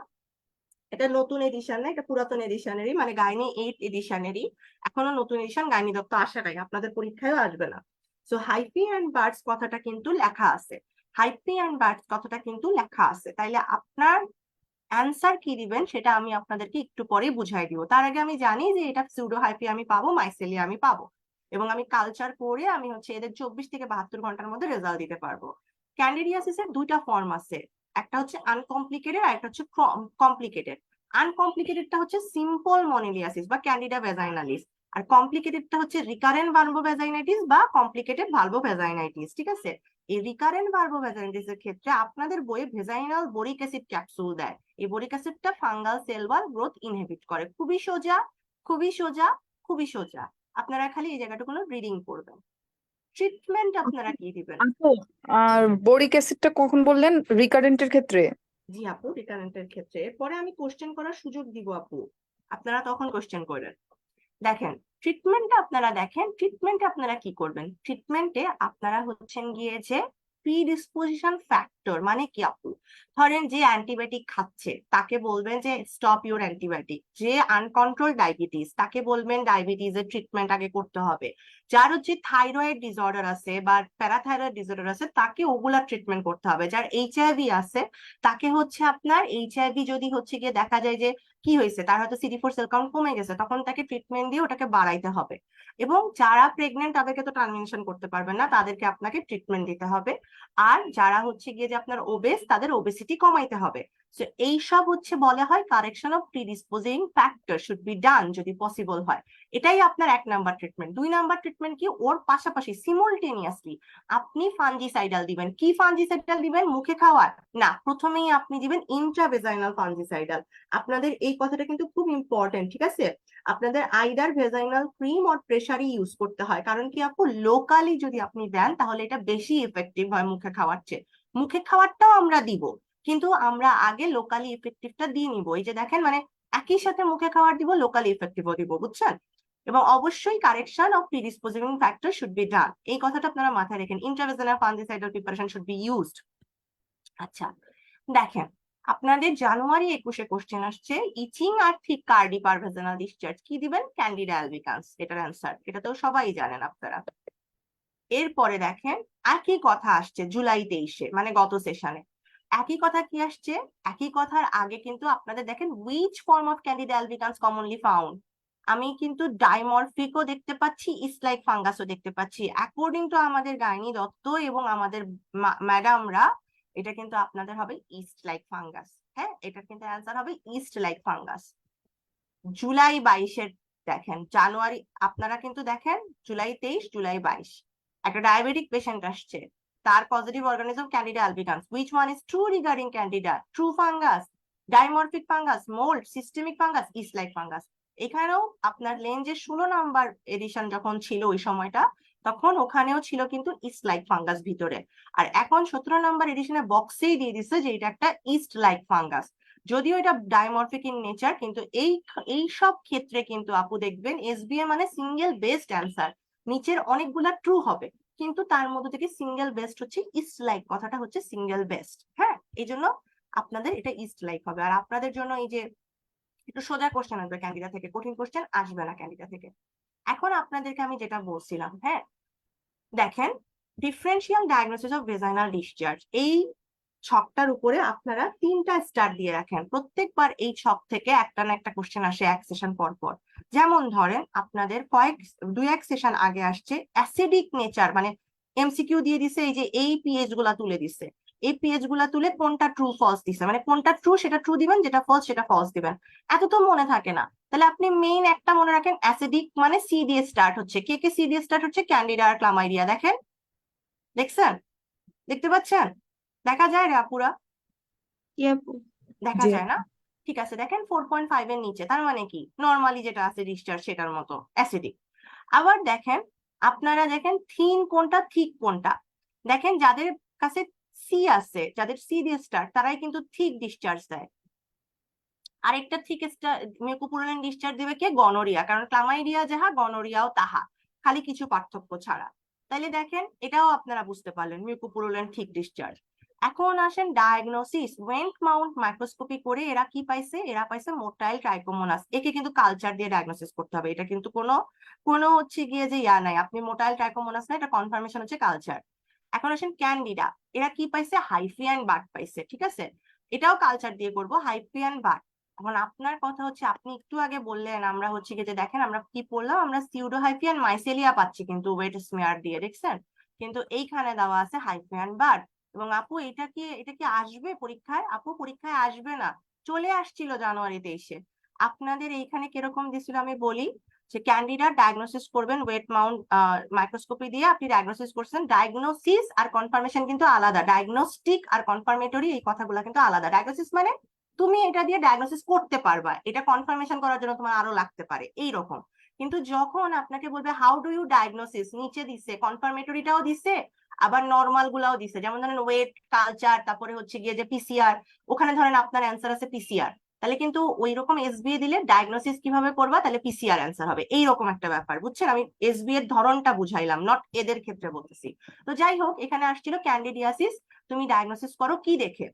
এটা নতুন এডিশন না, এটা পুরাতন এডিশনেরই, মানে গাইনি 8 এডিশনেরই। এখনো নতুন এডিশন গাইনি দত্ত আসে নাই, আপনাদের পরীক্ষায়ও আসবে না। সো হাইপি অ্যান্ড বার্ডস কথাটা কিন্তু লেখা আছে, হাইপি অ্যান্ড বার্ডস কথাটা কিন্তু লেখা আছে। তাইলে আপনার অ্যান্সার কি দিবেন সেটা আমি আপনাদেরকে একটু পরে বুঝাই দিব। তার আগে আমি জানি যে এটা সিউডো হাইপি আমি পাবো, মাইসেলিয়া আমি পাবো, এবং আমি কালচার করে আমি হচ্ছে এদের 24 থেকে 72 ঘন্টার মধ্যে রেজাল্ট দিতে পারবো। ক্যান্ডিডিয়াসিসের 2টা ফর্ম আছে, একটা হচ্ছে আনকমপ্লিকেটেড আর একটা হচ্ছে কমপ্লিকেটেড। আনকমপ্লিকেটেডটা হচ্ছে সিম্পল মনিলিয়াসিস বা ক্যান্ডিডা ভ্যাজাইনালিস, আর কমপ্লিকেটেডটা হচ্ছে রিকারেন্ট ভালভোভ্যাজাইনাইটিস বা কমপ্লিকেটেড ভালভোভ্যাজাইনাইটিস, ঠিক আছে? এই রিকারেন্ট ভালভোভ্যাজাইনাইটিস এর ক্ষেত্রে আপনাদের বইয়ে ভেজাইনাল বোরিক অ্যাসিড ক্যাপসুল দেয়। এই বোরিক অ্যাসিডটা fungal cell wall growth inhibit করে। খুবই সোজা, খুবই সোজা, খুবই সোজা। আপনারা খালি এই জায়গাটুকু রিডিং করবেন। ট্রিটমেন্ট আপনারা কি দিবেন? আপু, আর বোরিক অ্যাসিডটা কখন বললেন? রিকারেন্টের ক্ষেত্রে? জি আপু, রিকারেন্টের ক্ষেত্রে। পরে আমি কোশ্চেন করার সুযোগ দিব আপু, আপনারা তখন কোশ্চেন করেন। দেখেন ট্রিটমেন্টে আপনারা দেখেন, ট্রিটমেন্টে আপনারা কি করবেন? ট্রিটমেন্টে আপনারা হচ্ছেন গিয়ে যে প্রিডিসপোজিশন ফ্যাক্টর, মানে কি আপু? ধরেন যে অ্যান্টিবায়োটিক খাচ্ছে তাকে বলবেন যে স্টপ ইউর অ্যান্টিবায়োটিক। যে আনকন্ট্রোল ডায়াবেটিস তাকে বলবেন ডায়াবেটিসের ট্রিটমেন্ট আগে করতে হবে। যার হচ্ছে থাইরয়েড ডিসঅর্ডার আছে বা প্যারাথাইরয়েড ডিসঅর্ডার আছে তাকে ওগুলা ট্রিটমেন্ট করতে হবে। যার এইচআইভি আছে তাকে হচ্ছে আপনার এইচআইভি যদি হচ্ছে গিয়ে দেখা যায় যে কি হয়েছে, তার হয়তো CD4 সেল কাউন্ট কমে গেছে, তখন তাকে ট্রিটমেন্ট দিয়ে ওটাকে বাড়াইতে হবে। এবং যারা প্রেগনেন্ট তাদেরকে তো টার্মিনেশন করতে পারবেন না, তাদেরকে আপনাকে ট্রিটমেন্ট দিতে হবে। আর যারা হচ্ছে গিয়ে যে আপনার ওবেস, তাদের ওবেসিটি কমাইতে হবে। সো এইসব হচ্ছে বলা হয় correction of predisposing factor should be done যদি পসিবল হয়। এটাই আপনার 1 নাম্বার ট্রিটমেন্ট। 2 নাম্বার ট্রিটমেন্ট কি? ওর পাশাপাশি সিমultaneously আপনি ফাঞ্জিসাইডাল দিবেন। কি ফাঞ্জিসাইডাল দিবেন? মুখে খাওয়ার না, প্রথমেই আপনি দিবেন ইন্ট্রাভেজাইনাল ফাঞ্জিসাইডাল। আপনাদের এই কথাটা কিন্তু খুব ইম্পর্টেন্ট, ঠিক আছে? আপনাদের either vaginal cream or Pressery use করতে হয়। কারণ কি আপু, লোকালি যদি আপনি দেন তাহলে এটা বেশি ইফেক্টিভ হয় মুখে খাওয়ার চেয়ে। মুখে খাওয়ারটাও আমরা দিব, কিন্তু আমরা আগে লোকালি ইফেক্টিভটা দিয়ে নিব। এই যে দেখেন, মানে একই সাথে মুখে খাওয়ার দিব, লোকালি ইফেক্টিভও দিব, বুঝছেন? এবং অবশ্যই correction of predisposing factor should be done, এই কথাটা আপনারা মাথায় রাখেন। ইন্ট্রাভেজাইনাল ফাঞ্জিসাইডাল প্রিপারেশন শুড বি ইউজড। আচ্ছা দেখেন, আপনাদের জানুয়ারি 21-এ কোশ্চেন আসছে ইচিং আর থিক কার্ডি পারভেজানাল ডিসচার্জ, কি দিবেন? ক্যান্ডিডা অ্যালবিকান্স, এটার অ্যান্সার। এটা তো সবাই জানেন আপনারা। এরপরে দেখেন একই কথা আসছে জুলাই 23-এ, মানে গত সেশনে। একই কথা কি আসছে? একই কথার আগে কিন্তু আপনাদের দেখেন which form of candida albicans commonly found. আমি কিন্তু ডাইমরফিকও দেখতে পাচ্ছি, ইস্ট লাইক ফাঙ্গাসও দেখতে পাচ্ছি। অ্যাকর্ডিং টু আমাদের গাইনি দত্ত এবং আমাদের ম্যাডামরা, এটা কিন্তু আপনাদের হবে ইস্ট লাইক ফাঙ্গাস। হ্যাঁ, এটা কিন্তু অ্যান্সার হবে ইস্ট লাইক ফাঙ্গাস। জুলাই 22-এর দেখেন, জানুয়ারি আপনারা কিন্তু দেখেন জুলাই 23, জুলাই 22, একটা ডায়াবেটিক পেশেন্ট আসছে, তার positive organism Candida albicans. Which one is true regarding Candida? True fungus, dimorphic fungus, mould, systemic fungus, yeast like fungus. এখানেও আপনার লেঞ্জের 16 নাম্বার এডিশন যখন ছিল ওই সময়টা, তখন ওখানেও ছিল কিন্তু ইস্ট লাইক ফাঙ্গাস ভিতরে। আর এখন 17 নাম্বার এডিশনে বক্সেই দিয়ে দিচ্ছে যে এটা একটা ইস্ট লাইক ফাঙ্গাস, যদিও এটা ডাইমরফিক ইন নেচার। কিন্তু এই সব ক্ষেত্রে কিন্তু আপু দেখবেন এসবিএ মানে সিঙ্গেল বেস্ট অ্যান্সার, নিচের অনেকগুলা ট্রু হবে, কিন্তু তার মধ্যে থেকে সিঙ্গেল বেস্ট হচ্ছে ইস্ট লাইক, কথাটা হচ্ছে সিঙ্গেল বেস্ট। হ্যাঁ, এই জন্য আপনাদের এটা ইস্ট লাইক হবে। আর আপনাদের জন্য এই যে একটু সোজা কোশ্চেন আসবে ক্যান্ডিডা থেকে, কঠিন কোশ্চেন আসবে না ক্যান্ডিডা থেকে। এখন আপনাদেরকে আমি যেটা বলছিলাম, হ্যাঁ দেখেন, differential diagnosis of vaginal discharge, এই ছকটার উপরে আপনারা 3টা স্টার দিয়ে রাখেন। প্রত্যেকবার এই ছক থেকে একটা না একটা কোশ্চেন আসে এক সেশন পর পর। যেমন ধরেন আপনাদের 2-1 সেশন আগে আসছে অ্যাসিডিক নেচার, মানে এমসিকিউ দিয়ে দিছে, এই যে এই পিএইচ গুলা তুলে দিছে, এই পিএইচ গুলা তুলে কোনটা ট্রু ফলস দিছে, মানে কোনটা ট্রু সেটা ট্রু দিবেন, যেটা ফলস সেটা ফলস দিবেন। এত তো মনে থাকে না, তাহলে আপনি মেইন একটা মনে রাখেন, অ্যাসিডিক মানে সি দিয়ে স্টার্ট হচ্ছে। কে কে সি দিয়ে স্টার্ট হচ্ছে? ক্যান্ডিডা আর ক্লামাইডিয়া। দেখেন, দেখছেন, দেখতে পাচ্ছেন? দেখা যায় রে আপুরা? দেখা জি যায় না? ঠিক আছে, দেখেন 4.5 এর নিচে, তার মানে কি নরমালি যেটা আছে ডিসচার্জ সেটার মতো অ্যাসিডিক। আবার দেখেন, আপনারা দেখেন থিন কোনটা থিক কোনটা, দেখেন যাদের কাছে সি আছে, যাদের সি দিয়ে স্টার্ট, তারাই কিন্তু থিক ডিসচার্জ দেয়। আরেকটা থিক মিউকোপুরুলেন্ট ডিসচার্জ দিবে কে? গনোরিয়া, কারণ ক্লামাইডিয়া যাহা গনোরিয়াও তাহা, খালি কিছু পার্থক্য ছাড়া। তাইলে দেখেন এটাও আপনারা বুঝতে পারলেন, মিউকোপুরুলেন্ট থিক ডিসচার্জ। এখন আসেন ডায়াগনোসিস। ওয়েন্ট মাউন্ট মাইক্রোস্কোপি করে এরা কি পাইছে? এরা পাইছে মোটাইল ট্রাইকোমোনাস। একে কিন্তু কালচার দিয়ে ডায়াগনোসিস করতে হবে, এটা কিন্তু কোনো কোনো হচ্ছে গিয়ে যে ইয়া নাই, আপনি মোটাইল ট্রাইকোমোনাস না, এটা কনফার্মেশন হচ্ছে কালচার। এখন আসেন ক্যান্ডিডা, এরা কি পাইছে? হাইফিয়ান বার্ড পাইছে, ঠিক আছে, এটাও কালচার দিয়ে করবো, হাইফিয়ান বার্ড। এখন আপনার কথা হচ্ছে, আপনি একটু আগে বললেন আমরা হচ্ছে কি যে দেখেন আমরা কি পড়লাম, আমরা সিউডো হাইফিয়ান মাইসেলিয়া পাচ্ছি কিন্তু ওয়েট স্মিয়ার দিয়ে, দেখছেন? কিন্তু এইখানে দেওয়া আছে হাইফিয়ান বার্ড। এবং আপু এটা কি আসবে পরীক্ষায়? আপু পরীক্ষায় আসবে না, চলে আসছিল জানুয়ারি 23-এ। আপনাদের এইখানে কিরকম দিছিল আমি বলি, যে ক্যান্ডিডা ডায়াগনোসিস করবেন ওয়েট মাউন্ট মাইক্রোস্কোপি দিয়ে, আপনি ডায়াগনোসিস করছেন। ডায়াগনোসিস আর কনফার্মেশন কিন্তু আলাদা, ডায়াগনস্টিক আর কনফার্মেটরি এই কথাগুলো কিন্তু আলাদা। ডায়াগনোসিস মানে তুমি এটা দিয়ে ডায়াগনোসিস করতে পারবা, এটা কনফার্মেশন করার জন্য তোমার আরো লাগতে পারে এইরকম। কিন্তু যখন আপনাকে বলবে হাউ ডু ইউ ডায়াগনোসিস, নিচে দিছে কনফার্মেটরিটাও দিছে, আবার নর্মাল গুলাও দিছে, যেমন ধরেন ওয়েট কালচার, তারপরে হচ্ছে গিয়ে যে পিসিআর, ওখানে ধরেন আপনার অ্যান্সার আছে পিসিআর, তাহলে কিন্তু ওই রকম এসবিএ দিলে ডায়াগনোসিস কিভাবে করবা, তাহলে পিসিআর অ্যান্সার হবে, এইরকম একটা ব্যাপার, বুঝছেন? আমি এসবিএ এর ধরনটা বুঝাইলাম, নট এদের ক্ষেত্রে বলতেছি। তো যাই হোক, এখানে আসছিল ক্যান্ডিডিয়াসিস, তুমি ডায়াগনোসিস করো কি দেখে?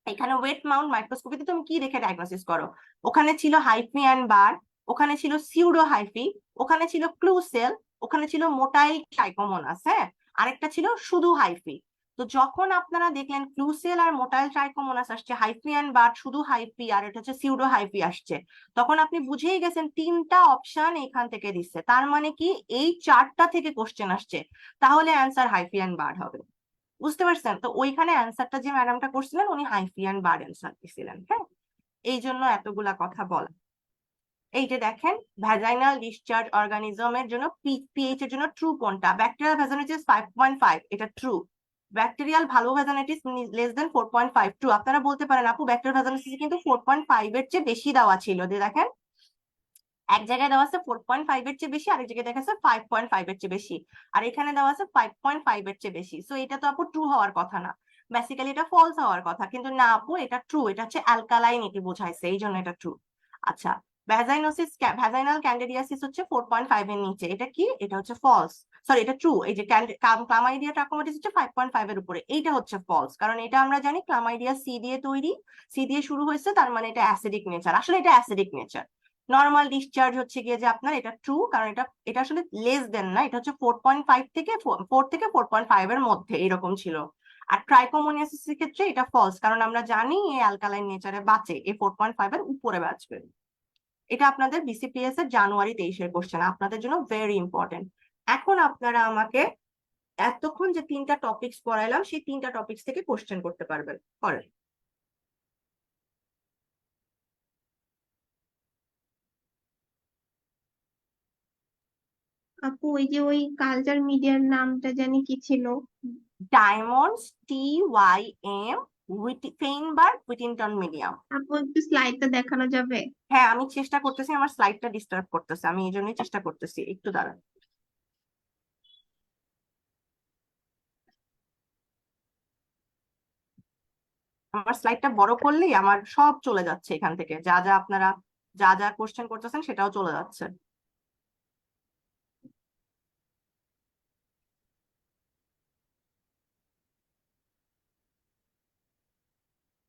এখানে ওয়েট মাউন্ট মাইক্রোস্কোপিতে তুমি কি দেখে ডায়াগনোসিস করো? ওখানে ছিল হাইফিয়ান বার, ওখানে ছিল সিউডো হাইফি, ওখানে ছিল ক্লুসেল, ওখানে ছিল মোটাইল ট্রাইকোমোনাস, হ্যাঁ, আরেকটা ছিল শুধু হাইফি। তো যখন আপনারা দেখলেন ক্লুসেল আর মোটাইল ট্রাইকোমোনাস আসছে, হাইফিয়ান বার শুধু হাইফি, আর এটা হচ্ছে সিউডো হাইফি আসছে, তখন আপনি বুঝেই গেছেন 3টা অপশন এখান থেকে দিচ্ছে, তার মানে কি এই 4টা থেকে কোশ্চেন আসছে, তাহলে অ্যান্সার হাইফিয়ান বার হবে। বুঝতে পারছেন? তো ওইখানে অ্যান্সারটা যে ম্যাডামটা করছিলেন উনি হাইফিয়ান বার অ্যান্সার দিছিলেন। হ্যাঁ, এই জন্য এতগুলা কথা বলা। এই যে দেখেন, ভ্যাজাইনাল ডিসচার্জ অর্গানিজমের জন্য পিএইচ এর জন্য ট্রু কোনটা? ব্যাকটেরিয়াল ভ্যাজাইনাইটিস 5.5, এটা ট্রু। ব্যাকটেরিয়াল ভালো ভ্যাজাইনাইটিস লেস দেন 4.5, ট্রু। আপনারা বলতে পারেন আপু ব্যাকটেরিয়াল ভ্যাজাইনাইটিস কিন্তু 4.5 এর চেয়ে বেশি দেওয়া ছিল, যে দেখেন এক জায়গায় দেওয়া আছে 4.5 এর চেয়ে বেশি, আরেক জায়গায় দেখা যাচ্ছে 5.5 এর চেয়ে বেশি, আর এখানে দেওয়া আছে 5.5 এর চেয়ে বেশি। সো এটা তো আপু ট্রু হওয়ার কথা না, বেসিক্যালি এটা ফলস হওয়ার কথা, কিন্তু না আপু এটা ট্রু, এটা হচ্ছে অ্যালকালাইনিটি বোঝাইছে, এই জন্য এটা ট্রু। আচ্ছা, ভ্যাজাইনাল ক্যান্ডিডিয়াসিস হচ্ছে 4.5 এর নিচে, এটা কি? এটা হচ্ছে ফলস, সরি এটা ট্রু। এই যে ক্লামাইডিয়া ট্রাকোমাটিস হচ্ছে 5.5 এর উপরে, এইটা হচ্ছে ফলস, কারণ এটা আমরা জানি ক্লামাইডিয়া সি দিয়ে তৈরি, সি দিয়ে শুরু হয়েছে, তার মানে এটা অ্যাসিডিক নেচার, আসলে এটা অ্যাসিডিক নেচার। নর্মাল ডিসচার্জ হচ্ছে গিয়ে যে আপনার এটা ট্রু, কারণ এটা এটা আসলে লেস দেন না, এটা হচ্ছে 4.5 থেকে 4 থেকে 4.5 এর মধ্যে এরকম ছিল। আর ট্রাইকোমোনিয়াসিস এর ক্ষেত্রে এটা ফলস, কারণ আমরা জানি এই অ্যালকালাইন নেচারে বাঁচে, এই 4.5 এর উপরে বাঁচবে। এটা আপনাদের বিসিপিএস এর জানুয়ারি 23-এর কোশ্চেন, আপনাদের জন্য ভেরি ইম্পর্টেন্ট। এখন আপনারা আমাকে এতক্ষণ যে 3টা টপিকস পড়াইলাম সেই 3টা টপিকস থেকে কোশ্চেন করতে পারবেন, করেন। আপু ওই যে ওই কালচার মিডিয়ার নামটা জানি কি ছিল? Diamonds, TYM, Feinberg Whittington medium. আপু একটু স্লাইডটা দেখানো যাবে? হ্যাঁ, আমি চেষ্টা করতেছি, আমার স্লাইডটা ডিস্টার্ব করতেছে, আমি এই জন্যই চেষ্টা করতেছি, একটু দাঁড়ান। আমার স্লাইডটা বড় করলেই আমার সব চলে যাচ্ছে এখান থেকে, যা যা আপনারা যা যা কোশ্চেন করতেছেন সেটাও চলে যাচ্ছে।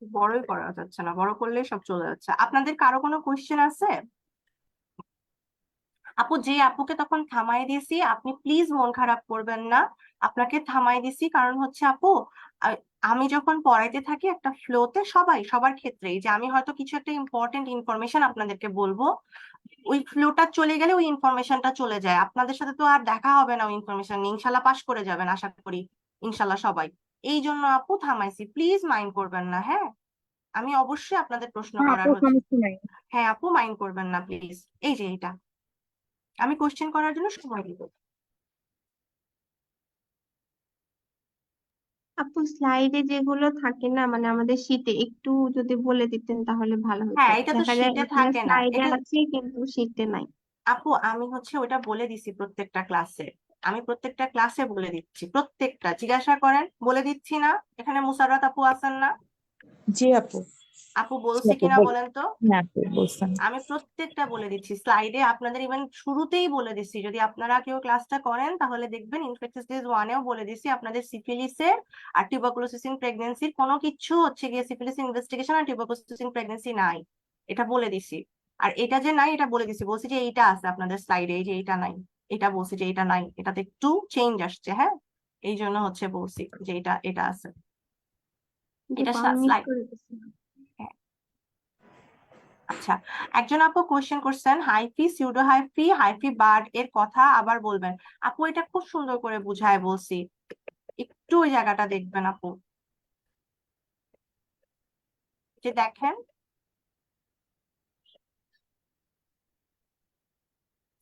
বড়ই করা যাচ্ছে না, বড় করলেই সব চলে যাচ্ছে। আপনাদের কারো কোনো কোশ্চেন আছে? আপু, যে আপুকে তখন থামাই দিয়েছি, আপনি প্লিজ মন খারাপ করবেন না, আপনাকে থামাই দিছি কারণ হচ্ছে আপু, আমি যখন পড়াইতে থাকি একটা ফ্লোতে সবার ক্ষেত্রেই, যে আমি হয়তো কিছু একটা ইম্পর্টেন্ট ইনফরমেশন আপনাদেরকে বলবো, ওই ফ্লোটা চলে গেলে ওই ইনফরমেশনটা চলে যায়, আপনাদের সাথে তো আর দেখা হবে না ওই ইনফরমেশন নিয়ে, ইনশাল্লাহ পাশ করে যাবেন আশা করি, ইনশাল্লাহ সবাই। এই জন্য আপু থামাইছি, প্লিজ মাইন্ড করবেন না, হ্যাঁ? আমি অবশ্যই আপনাদের প্রশ্ন হ্যাঁ করার আপু, হচ্ছে। সমস্যা নাই। হ্যাঁ আপু, মাইন্ড করবেন না প্লিজ। এই যে এটা আমি কোশ্চেন করার জন্য সময় দিব। আপু স্লাইডে যেগুলো থাকে না, মানে আমাদের শীটে একটু যদি বলে দিতেন তাহলে ভালো হতো। হ্যাঁ, এটা তো দেখা যায় শীটে এখানে থাকে না স্লাইডে এটা। আছে কিন্তু শীটে নাই। আপু, আমি হচ্ছে ওটা বলে দিছি প্রত্যেকটা ক্লাসে, আমি প্রত্যেকটা ক্লাসে বলে দিচ্ছি, প্রত্যেকটা জিজ্ঞাসা করেন, বলে দিচ্ছি না? এখানে মুসাররত আপু আছেন না? জি আপু। আপু জি বলছি আপু, কিনা বলেন তো। হ্যাঁ আপু বলছেন। আমি প্রত্যেকটা বলে দিচ্ছি স্লাইডে, আপনাদের ইভেন শুরুতেই বলে দিচ্ছি, যদি আপনারা কেউ ক্লাসটা করেন তাহলে দেখবেন ইনফেকশাস ডিজিজ 1-এও বলে দিচ্ছি আপনাদের সিফিলিসের আর টিউবারকুলোসিস ইন প্রেগন্যান্সির কোনো কিছু হচ্ছে গিয়ে সিফিলিস ইনভেস্টিগেশন আর টিউবারকুলোসিস ইন প্রেগন্যান্সি নাই, এটা বলে দিছি। আর এটা যে নাই এটা বলে দিছি, বলছি যে এইটা আছে আপনাদের স্লাইডে, এই যে এইটা নাই, এটা বলছি যে এটা নাই, এটাতে একটু চেঞ্জ আসছে, হ্যাঁ, এই জন্য হচ্ছে বলছি যে এটা এটা আছে, এটা আমি মিস স্লাইড। করে গেছিলাম। আচ্ছা, একজন আপু কোশ্চেন করছেন hyphae, pseudo hyphae, hyphae bird এর কথা আবার বলবেন। আপু, এটা খুব সুন্দর করে বুঝায় বলছি, একটু ওই জায়গাটা দেখবেন আপু, যে দেখেন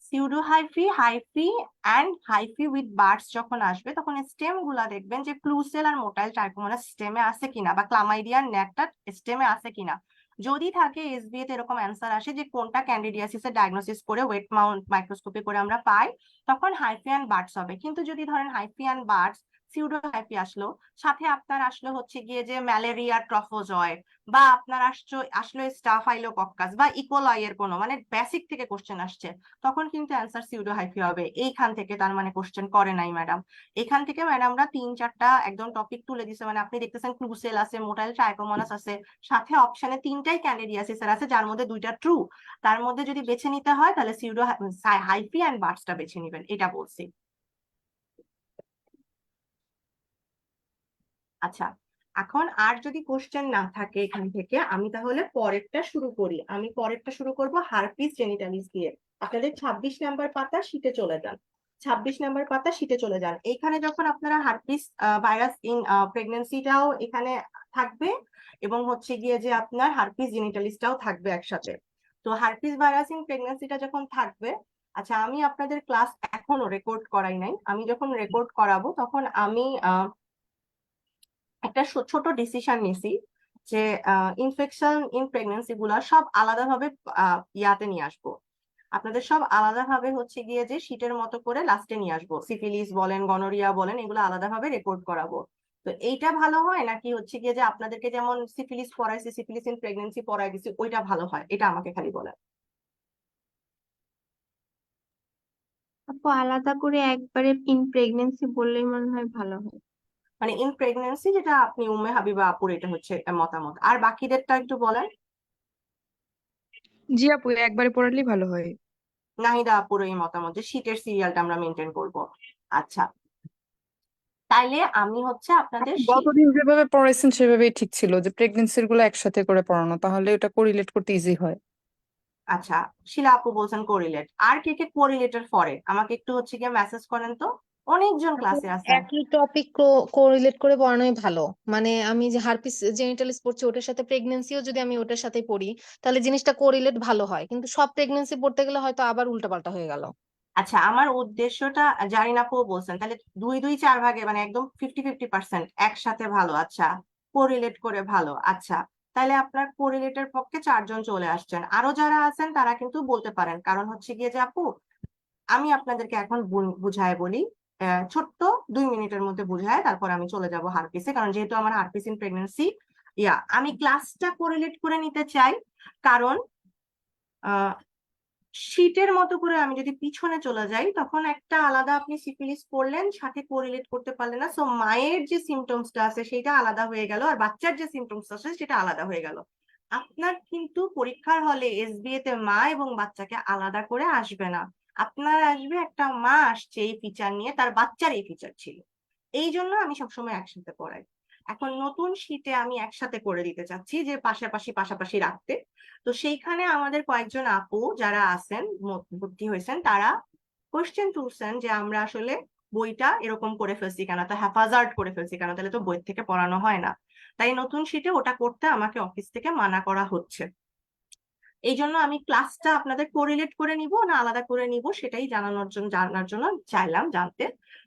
pseudo hyphae, hyphae and hyphae with birds যখন আসবে তখন স্টেম গুলা দেখবেন যে ক্লুসেল আর মোটাইল ট্রাইকোমোনাস স্টেমে আছে কিনা, বা ক্লামাইডিয়ার নেটটা স্টেমে আছে কিনা। যদি থাকে এসবিএ তে এরকম অ্যান্সার আসে যে কোনটা ক্যান্ডিডিয়াসিসের ডায়াগনোসিস করে ওয়েট মাউন্ট মাইক্রোস্কোপি করে আমরা পাই, তখন হাইফি অ্যান্ড বার্ডস হবে। কিন্তু যদি ধরেন hyphae and birds, pseudo hyphae আসলো, সাথে আপনার আসলো হচ্ছে গিয়ে যে ম্যালেরিয়া ট্রফোজয়, বা আপনার আসলো স্টাফাইলোকক্কাস বা ইকোলাই এর কোনো মানে বেসিক থেকে কোশ্চেন আসছে, তখন কিন্তু অ্যান্সার সিউডো হাইফি হবে। এইখান থেকে তার মানে কোশ্চেন করে নাই ম্যাডাম, এখান থেকে ম্যাডামরা 3-4টা একদম টপিক তুলে দিছে, মানে আপনি দেখতেছেন ক্লুসেল আছে, মোটাইল ট্রাইকোমোনাস আছে, সাথে অপশনে 3টাই ক্যান্ডিডিয়াসিস আছে, যার মধ্যে 2টা ট্রু, তার মধ্যে যদি বেছে নিতে হয় তাহলে সিউডো হাইফি অ্যান্ড বার্ডসটা বেছে নিবেন, এটা বলছি। আচ্ছা, এখন আর যদি কোশ্চেন না থাকে এখান থেকে, আমি তাহলে পরেরটা শুরু করি। আমি পরেরটা শুরু করব হারপিস জেনিটালিস দিয়ে। আপনাদের 26 নাম্বার পাতা শীটে চলে যান, 26 নাম্বার পাতা শীটে চলে যান। এখানে যখন আপনারা হারপিস ভাইরাস ইন প্রেগনেন্সিটাও এখানে থাকবে, এবং হচ্ছে গিয়ে যে আপনার হারপিস জেনিটালিসটাও থাকবে একসাথে। তো হারপিস ভাইরাস ইন প্রেগনেন্সিটা যখন থাকবে, আচ্ছা, আমি আপনাদের ক্লাস এখনো রেকর্ড করাই নাই, আমি যখন রেকর্ড করাবো তখন আমি একটা ছোট ডিসিশন নিছি যে ইনফেকশন ইন প্রেগনেন্সি গুলা সব আলাদাভাবে ইয়াতে নিয়ে আসবো, আপনাদের সব আলাদাভাবে হচ্ছে গিয়ে যে শীটের মতো করে লাস্টে নিয়ে আসবো, সিফিলিস বলেন গনোরিয়া বলেন এগুলো আলাদাভাবে রেকর্ড করাবো। তো এইটা ভালো হয় নাকি হচ্ছে গিয়ে যে আপনাদেরকে যেমন সিফিলিস পড়াইছি, সিফিলিস ইন প্রেগনেন্সি পড়াই দিছি, ওইটা ভালো হয়? এটা আমাকে খালি বলেন। আপু আলাদা করে একবারে ইন প্রেগনেন্সি বললেই মনে হয় ভালো হয়। মানে ইন প্রেগনেন্সি যেটা আপনি উম্মে হাবিবা আপুর, এটা হচ্ছে মতামত, আর বাকিদেরটা একটু বলেন। জি আপু, একবারে পড়ালেই ভালো হয়। নাহিদা আপুর এই মতামত যে শীটের সিরিয়ালটা আমরা মেনটেন করব। আচ্ছা, তাইলে আমি হচ্ছে আপনাদের আপু গতদিন যেভাবে পড়াইছেন সেভাবেই ঠিক ছিল, যে প্রেগনেন্সির গুলো একসাথে করে পড়ানো, তাহলে ওটা কোরিলেট করতে ইজি হয়। আচ্ছা, শিলা আপু বলছেন কোরিলেট। আর কে কে কোরিলেটের পরে আমাকে একটু হচ্ছে গিয়ে মেসেজ করেন তো, অনেকজন ক্লাসে আছেন। একই টপিক কোরিলেট করে পড়ানোই ভালো। মানে আমি যে হারপিস জেনিটালিস পড়ছি ওটার সাথে প্রেগনেন্সিও যদি আমি ওটার সাথে পড়ি তাহলে জিনিসটা কোরিলেট ভালো হয়, কিন্তু সব প্রেগনেন্সি পড়তে গেলে হয়তো আবার উল্টাপাল্টা হয়ে গেল। আচ্ছা, আমার উদ্দেশ্যটা জারিনা আপু বলছেন, তাহলে 2-2-4 ভাগে মানে একদম 50-50% একসাথে ভালো। আচ্ছা, কোরিলেট করে ভালো। আচ্ছা, তাহলে আপনার কোরিলেটের পক্ষে 4 জন চলে আসছেন। আরো যারা আছেন তারা কিন্তু বলতে পারেন, কারণ হচ্ছে গিয়ে যে আপু আমি আপনাদেরকে এখন বুঝায় বলি, ছোট্ট 2 মিনিটের মধ্যে বুঝায় তারপর আমি চলে যাব হারপিসে, কারণ যেহেতু আমার হারপিস ইন প্রেগনেন্সি আমি ক্লাসটা কোরিলেট করে নিতে চাই। কারণ শীটের মতো করে আমি যদি পিছনে চলে যাই তখন একটা আলাদা আপনি সিফিলিস পড়লেন, সাথে কোরিলেট করতে পারলেন না, সো মায়ের যে সিমটমসটা আছে সেটা আলাদা হয়ে গেল, আর বাচ্চার যে সিমটমস আছে সেটা আলাদা হয়ে গেল। আপনার কিন্তু পরীক্ষার হলে এসবিএ তে মা এবং বাচ্চাকে আলাদা করে আসবে না। আপনার আসবে একটা মা আসছে এই ফিচার নিয়ে, তার বাচ্চার এই ফিচার ছিল, এই জন্য আমি সবসময় একসাথে পড়াই। এখন নতুন শীটে আমি একসাথে করে দিতে চাচ্ছি, যে পাশাপাশি পাশাপাশি রাখতে। তো সেইখানে আমাদের কয়েকজন আপু যারা আছেন ভর্তি হয়েছেন তারা কোশ্চেন তুলছেন যে আমরা আসলে বইটা এরকম করে ফেলছি কেন, তা হ্যাফাজার্ড করে ফেলছি কেন, তাহলে তো বই থেকে পড়ানো হয় না। তাই নতুন শীটে ওটা করতে আমাকে অফিস থেকে মানা করা হচ্ছে। এই জন্য আমি ক্লাসটা আপনাদের কোরিলেট করে নিব না আলাদা করে নিব সেটাই জানার জন্য চাইলাম জানতে।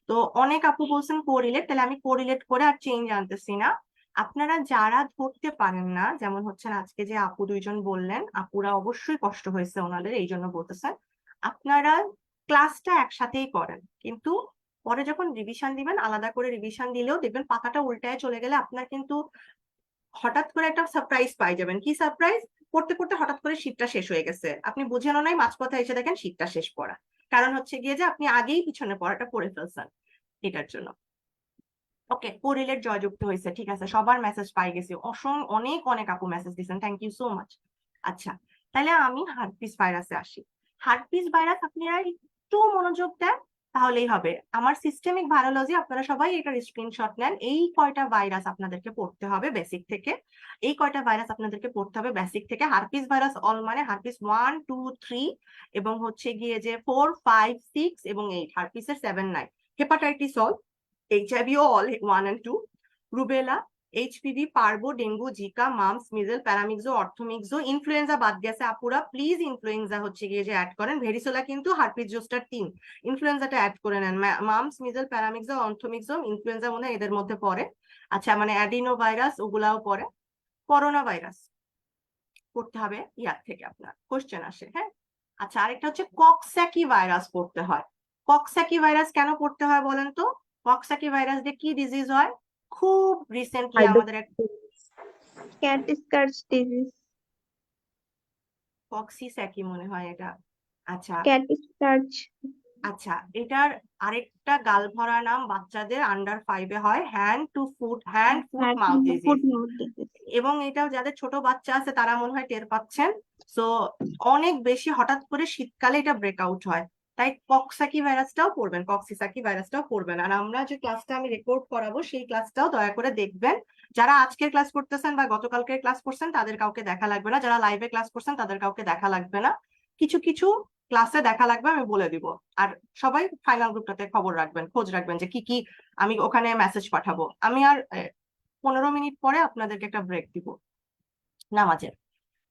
তো অনেক আপু বলছেন কোরিলেট, তাহলে আমি কোরিলেট করে আর চেঞ্জ আনতেছি না। আপনারা যারা ধরতে পারেন না, যেমন হচ্ছেন আজকে যে আপু 2জন বললেন, আপুরা অবশ্যই কষ্ট হয়েছে ওনাদের, এই জন্য বলতেছেন, আপনারা ক্লাসটা একসাথেই করেন, কিন্তু পরে যখন রিভিশন দিবেন আলাদা করে রিভিশন দিলেও দেখবেন পাতাটা উল্টায় চলে গেলে আপনার কিন্তু হঠাৎ করে একটা সারপ্রাইজ পাই যাবেন। কি সারপ্রাইজ? পড়তে পড়তে হঠাৎ করে শীটটা শেষ হয়ে গেছে, আপনি বুঝেনও নাই, মাঝপথে এসে দেখেন শীটটা শেষ পড়া। কারণ হচ্ছে গিয়ে যে আপনি আগেই পিছনে পড়াটা পড়ে ফেলছেন, এটার জন্য। ওকে, কোরিলেট জয়যুক্ত হয়েছে, ঠিক আছে, সবার মেসেজ পাই গেছি, অনেক অনেক আপু মেসেজ দিচ্ছেন, থ্যাংক ইউ সো মাচ। আচ্ছা, তাহলে আমি হার্পিস ভাইরাসে আসি। হার্পিস ভাইরাস আপনারা একটু মনোযোগ দেন তাহলেই হবে। আমার সিস্টেমিক ভাইরোলজি আপনারা সবাই এটার স্ক্রিনশট নেন। এই কয়টা ভাইরাস আপনাদেরকে পড়তে হবে বেসিক থেকে, এই কয়টা ভাইরাস আপনাদেরকে পড়তে হবে বেসিক থেকে। হার্পিস ভাইরাস অল মানে হার্পিস 1, 2, 3 এবং হচ্ছে গিয়ে যে 4, 5, 6 এবং 8, হার্পিসের 7, 9, হেপাটাইটিস অল, এইচআইভিও all 1 and 2, rubella, HPV, parvo, dengue, Zika, mumps, measles, paramyxo, orthomyxo, influenza বাদ গেছে আপুরা, প্লিজ ইনফ্লুয়েঞ্জা হচ্ছে গিয়ে যে অ্যাড করেন। ভেরিসোলা কিন্তু হার্পিস জোস্টার 3, ইনফ্লুয়েঞ্জাটা অ্যাড করে নেন। Mum's, measles, paramyxo, orthomyxo, influenza মনে হয় এদের মধ্যে পড়ে। আচ্ছা, মানে অ্যাডিনো ভাইরাস ওগুলাও পড়ে। করোনা ভাইরাস পড়তে হবে ইয়ার থেকে, আপনার কোশ্চেন আসে, হ্যাঁ। আচ্ছা, আরেকটা হচ্ছে কক্সাকি ভাইরাস পড়তে হয়। কক্সাকি ভাইরাস কেন পড়তে হয় বলেন তো? কক্সাকি ভাইরাস দিয়ে কি ডিজিজ হয়? খুব রিসেন্টলি আমাদের এক ক্যাট স্কার্চ ডিজিজ। কক্সিস্যাকি মনে হয় এটা। আচ্ছা ক্যাট স্কার্চ। আচ্ছা, এটার আরেকটা গালভরা নাম বাচ্চাদের আন্ডার 5-এ হয়, hand foot mouth disease. Foot mouth disease. এবং এটাও যাদের ছোট বাচ্চা আছে তারা মনে হয় টের পাচ্ছেন। সো অনেক বেশি হঠাৎ করে শীতকালে এটা ব্রেকআউট হয়, তাই কক্সাকি ভাইরাসটাও পড়বেন, কক্সিসাকি ভাইরাসটাও পড়বেন। আর আমরা যে ক্লাসটা আমি রেকর্ড করাবো সেই ক্লাসটাও দয়া করে দেখবেন। যারা আজকের ক্লাস করতেছেন বা গতকালকের ক্লাস করছেন তাদের কাউকে দেখা লাগবে না, যারা লাইভে ক্লাস করছেন তাদের কাউকে দেখা লাগবে না, কিছু কিছু ক্লাসে দেখা লাগবে, আমি বলে দিব। আর সবাই ফাইনাল গ্রুপটাতে খবর রাখবেন, খোঁজ রাখবেন যে কি কি আমি ওখানে মেসেজ পাঠাবো। আমি আর 15 মিনিট পরে আপনাদেরকে একটা ব্রেক দিব নামাজের।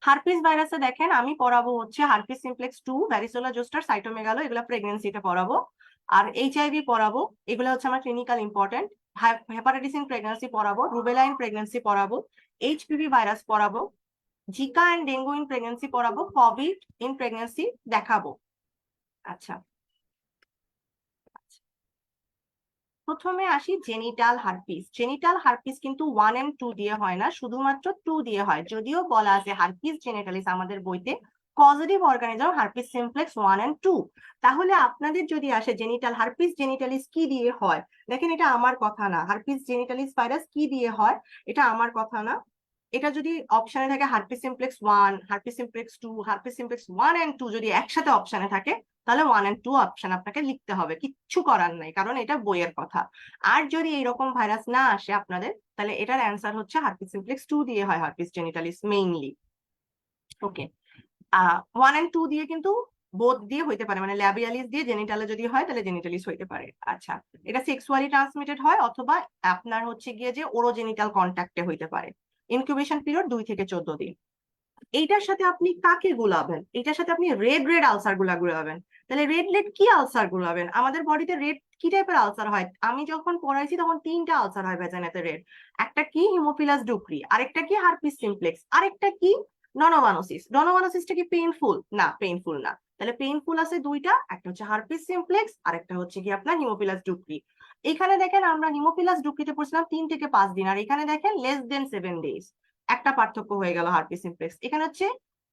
হার্পিস ভাইরাসে দেখেন আমি পড়াবো হচ্ছে herpes simplex 2, varicella zoster, cytomegalo, এগুলো প্রেগনেন্সিতে পড়াবো। আর এইচআইভি পড়াবো, এগুলো হচ্ছে আমার clinical important. Hepatitis in pregnancy পড়াবো, রুবেলা ইন প্রেগনেন্সি পড়াবো, এইচপিভি ভাইরাস পড়াবো, Zika and dengue in pregnancy পড়াবো, কোভিড ইন প্রেগনেন্সি দেখাবো। আচ্ছা, প্রথমে আসি জেনিটাল হার্পিস। জেনিটাল হার্পিস কিন্তু 1 and 2 দিয়ে হয় না, শুধুমাত্র 2 দিয়ে হয়। যদিও বলা আছে হার্পিস জেনিটালিস আমাদের বইতে positive organism herpes simplex 1 and 2, তাহলে আপনাদের যদি আসে জেনিটাল হার্পিস জেনিটালিস কি দিয়ে হয়, দেখেন এটা আমার কথা না, হার্পিস জেনিটালিস ভাইরাস কি দিয়ে হয় এটা আমার কথা না। এটা যদি অপশনে থাকে herpes simplex 1, herpes simplex 2, herpes simplex 1 and 2 যদি একসাথে অপশনে থাকে তাহলে 1 and 2 অপশন আপনাকে লিখতে হবে, কিচ্ছু করার নাই, কারণ এটা বইয়ের কথা। আর যদি এইরকম ভাইরাস না আসে আপনাদের, তাহলে এটার অ্যান্সার হচ্ছে হার্পিস সিমপ্লেক্স 2 দিয়ে হয় হার্পিস জেনিটালিস মেইনলি। ওকে, 1 and 2 দিয়ে কিন্তু বোথ দিয়ে হইতে পারে, মানে ল্যাবিয়ালিস দিয়ে জেনিটালে যদি হয় তাহলে জেনিটালিস হইতে পারে। আচ্ছা, এটা সেক্সুয়ালি ট্রান্সমিটেড হয় অথবা আপনার হচ্ছে গিয়ে যে ওরোজেনিটাল কন্ট্যাক্টে হইতে পারে। ইনকিউবেশন পিরিয়ড 2 থেকে 14 দিন। এইটার সাথে আপনি কাকে গুলাবেন? এটার সাথে আপনি রেড আলসার গুলাবেন। তাহলে রেড কি আলসার গুলাবেন? আমাদের বডিতে রেড কি টাইপের আলসার হয়? আমি যখন পড়াইছি তখন 3টা আলসার হয় ভ্যাজাইনাতে রেড। একটা কি হিমোফিলাস ডুক্রি, আরেকটা কি হার্পিস সিমপ্লেক্স, আরেকটা কি ডনোভানোসিস। ডনোভানোসিসটা কি পেইনফুল? না, পেইনফুল না। তাহলে পেইনফুল আছে দুইটা, একটা হচ্ছে হার্পিস সিমপ্লেক্স, আরেকটা হচ্ছে কি আপনার হিমোফিলাস ডুক্রি। এখানে দেখেন আমরা হিমোফিলাস ডুক্রিতে পড়ছিলাম 3 থেকে 5 দিন, আর এখানে দেখেন less than 7 days। একটা পার্থক্য হয়ে গেল হার্পিস সিমপ্লেক্স। এখানে হচ্ছে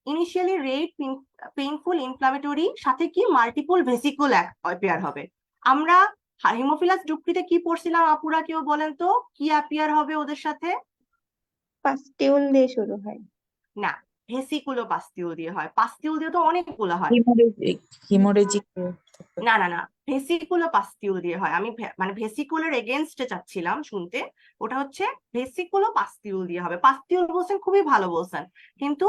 ইনিশিয়ালি রেড, পেইনফুল, ইনফ্লামেটরি, সাথে কি মাল্টিপল ভেসিকল অ্যাপিয়ার হবে। আমরা হিমোফিলাস ডুক্রিতে কি পড়ছিলাম আপুরা, কেউ বলেন তো কি অ্যাপিয়ার হবে ওদের সাথে? পাস্টিউল দিয়ে শুরু হয়। না, ভেসিকুলো পাস্তিউল দিয়ে হয়। পাস্তিউল দিয়ে তো অনেকগুলো হয়। হিমোরেজিক না না না, ভেসিকুলো পাস্তিউল দিয়ে হয়। আমি মানে ভেসিকুলার এগেনস্টে চাচ্ছিলাম শুনতে, ওটা হচ্ছে ভেসিকুলো পাস্তিউল দিয়ে হবে। পাস্তিউল বলছেন, খুবই ভালো বলছেন, কিন্তু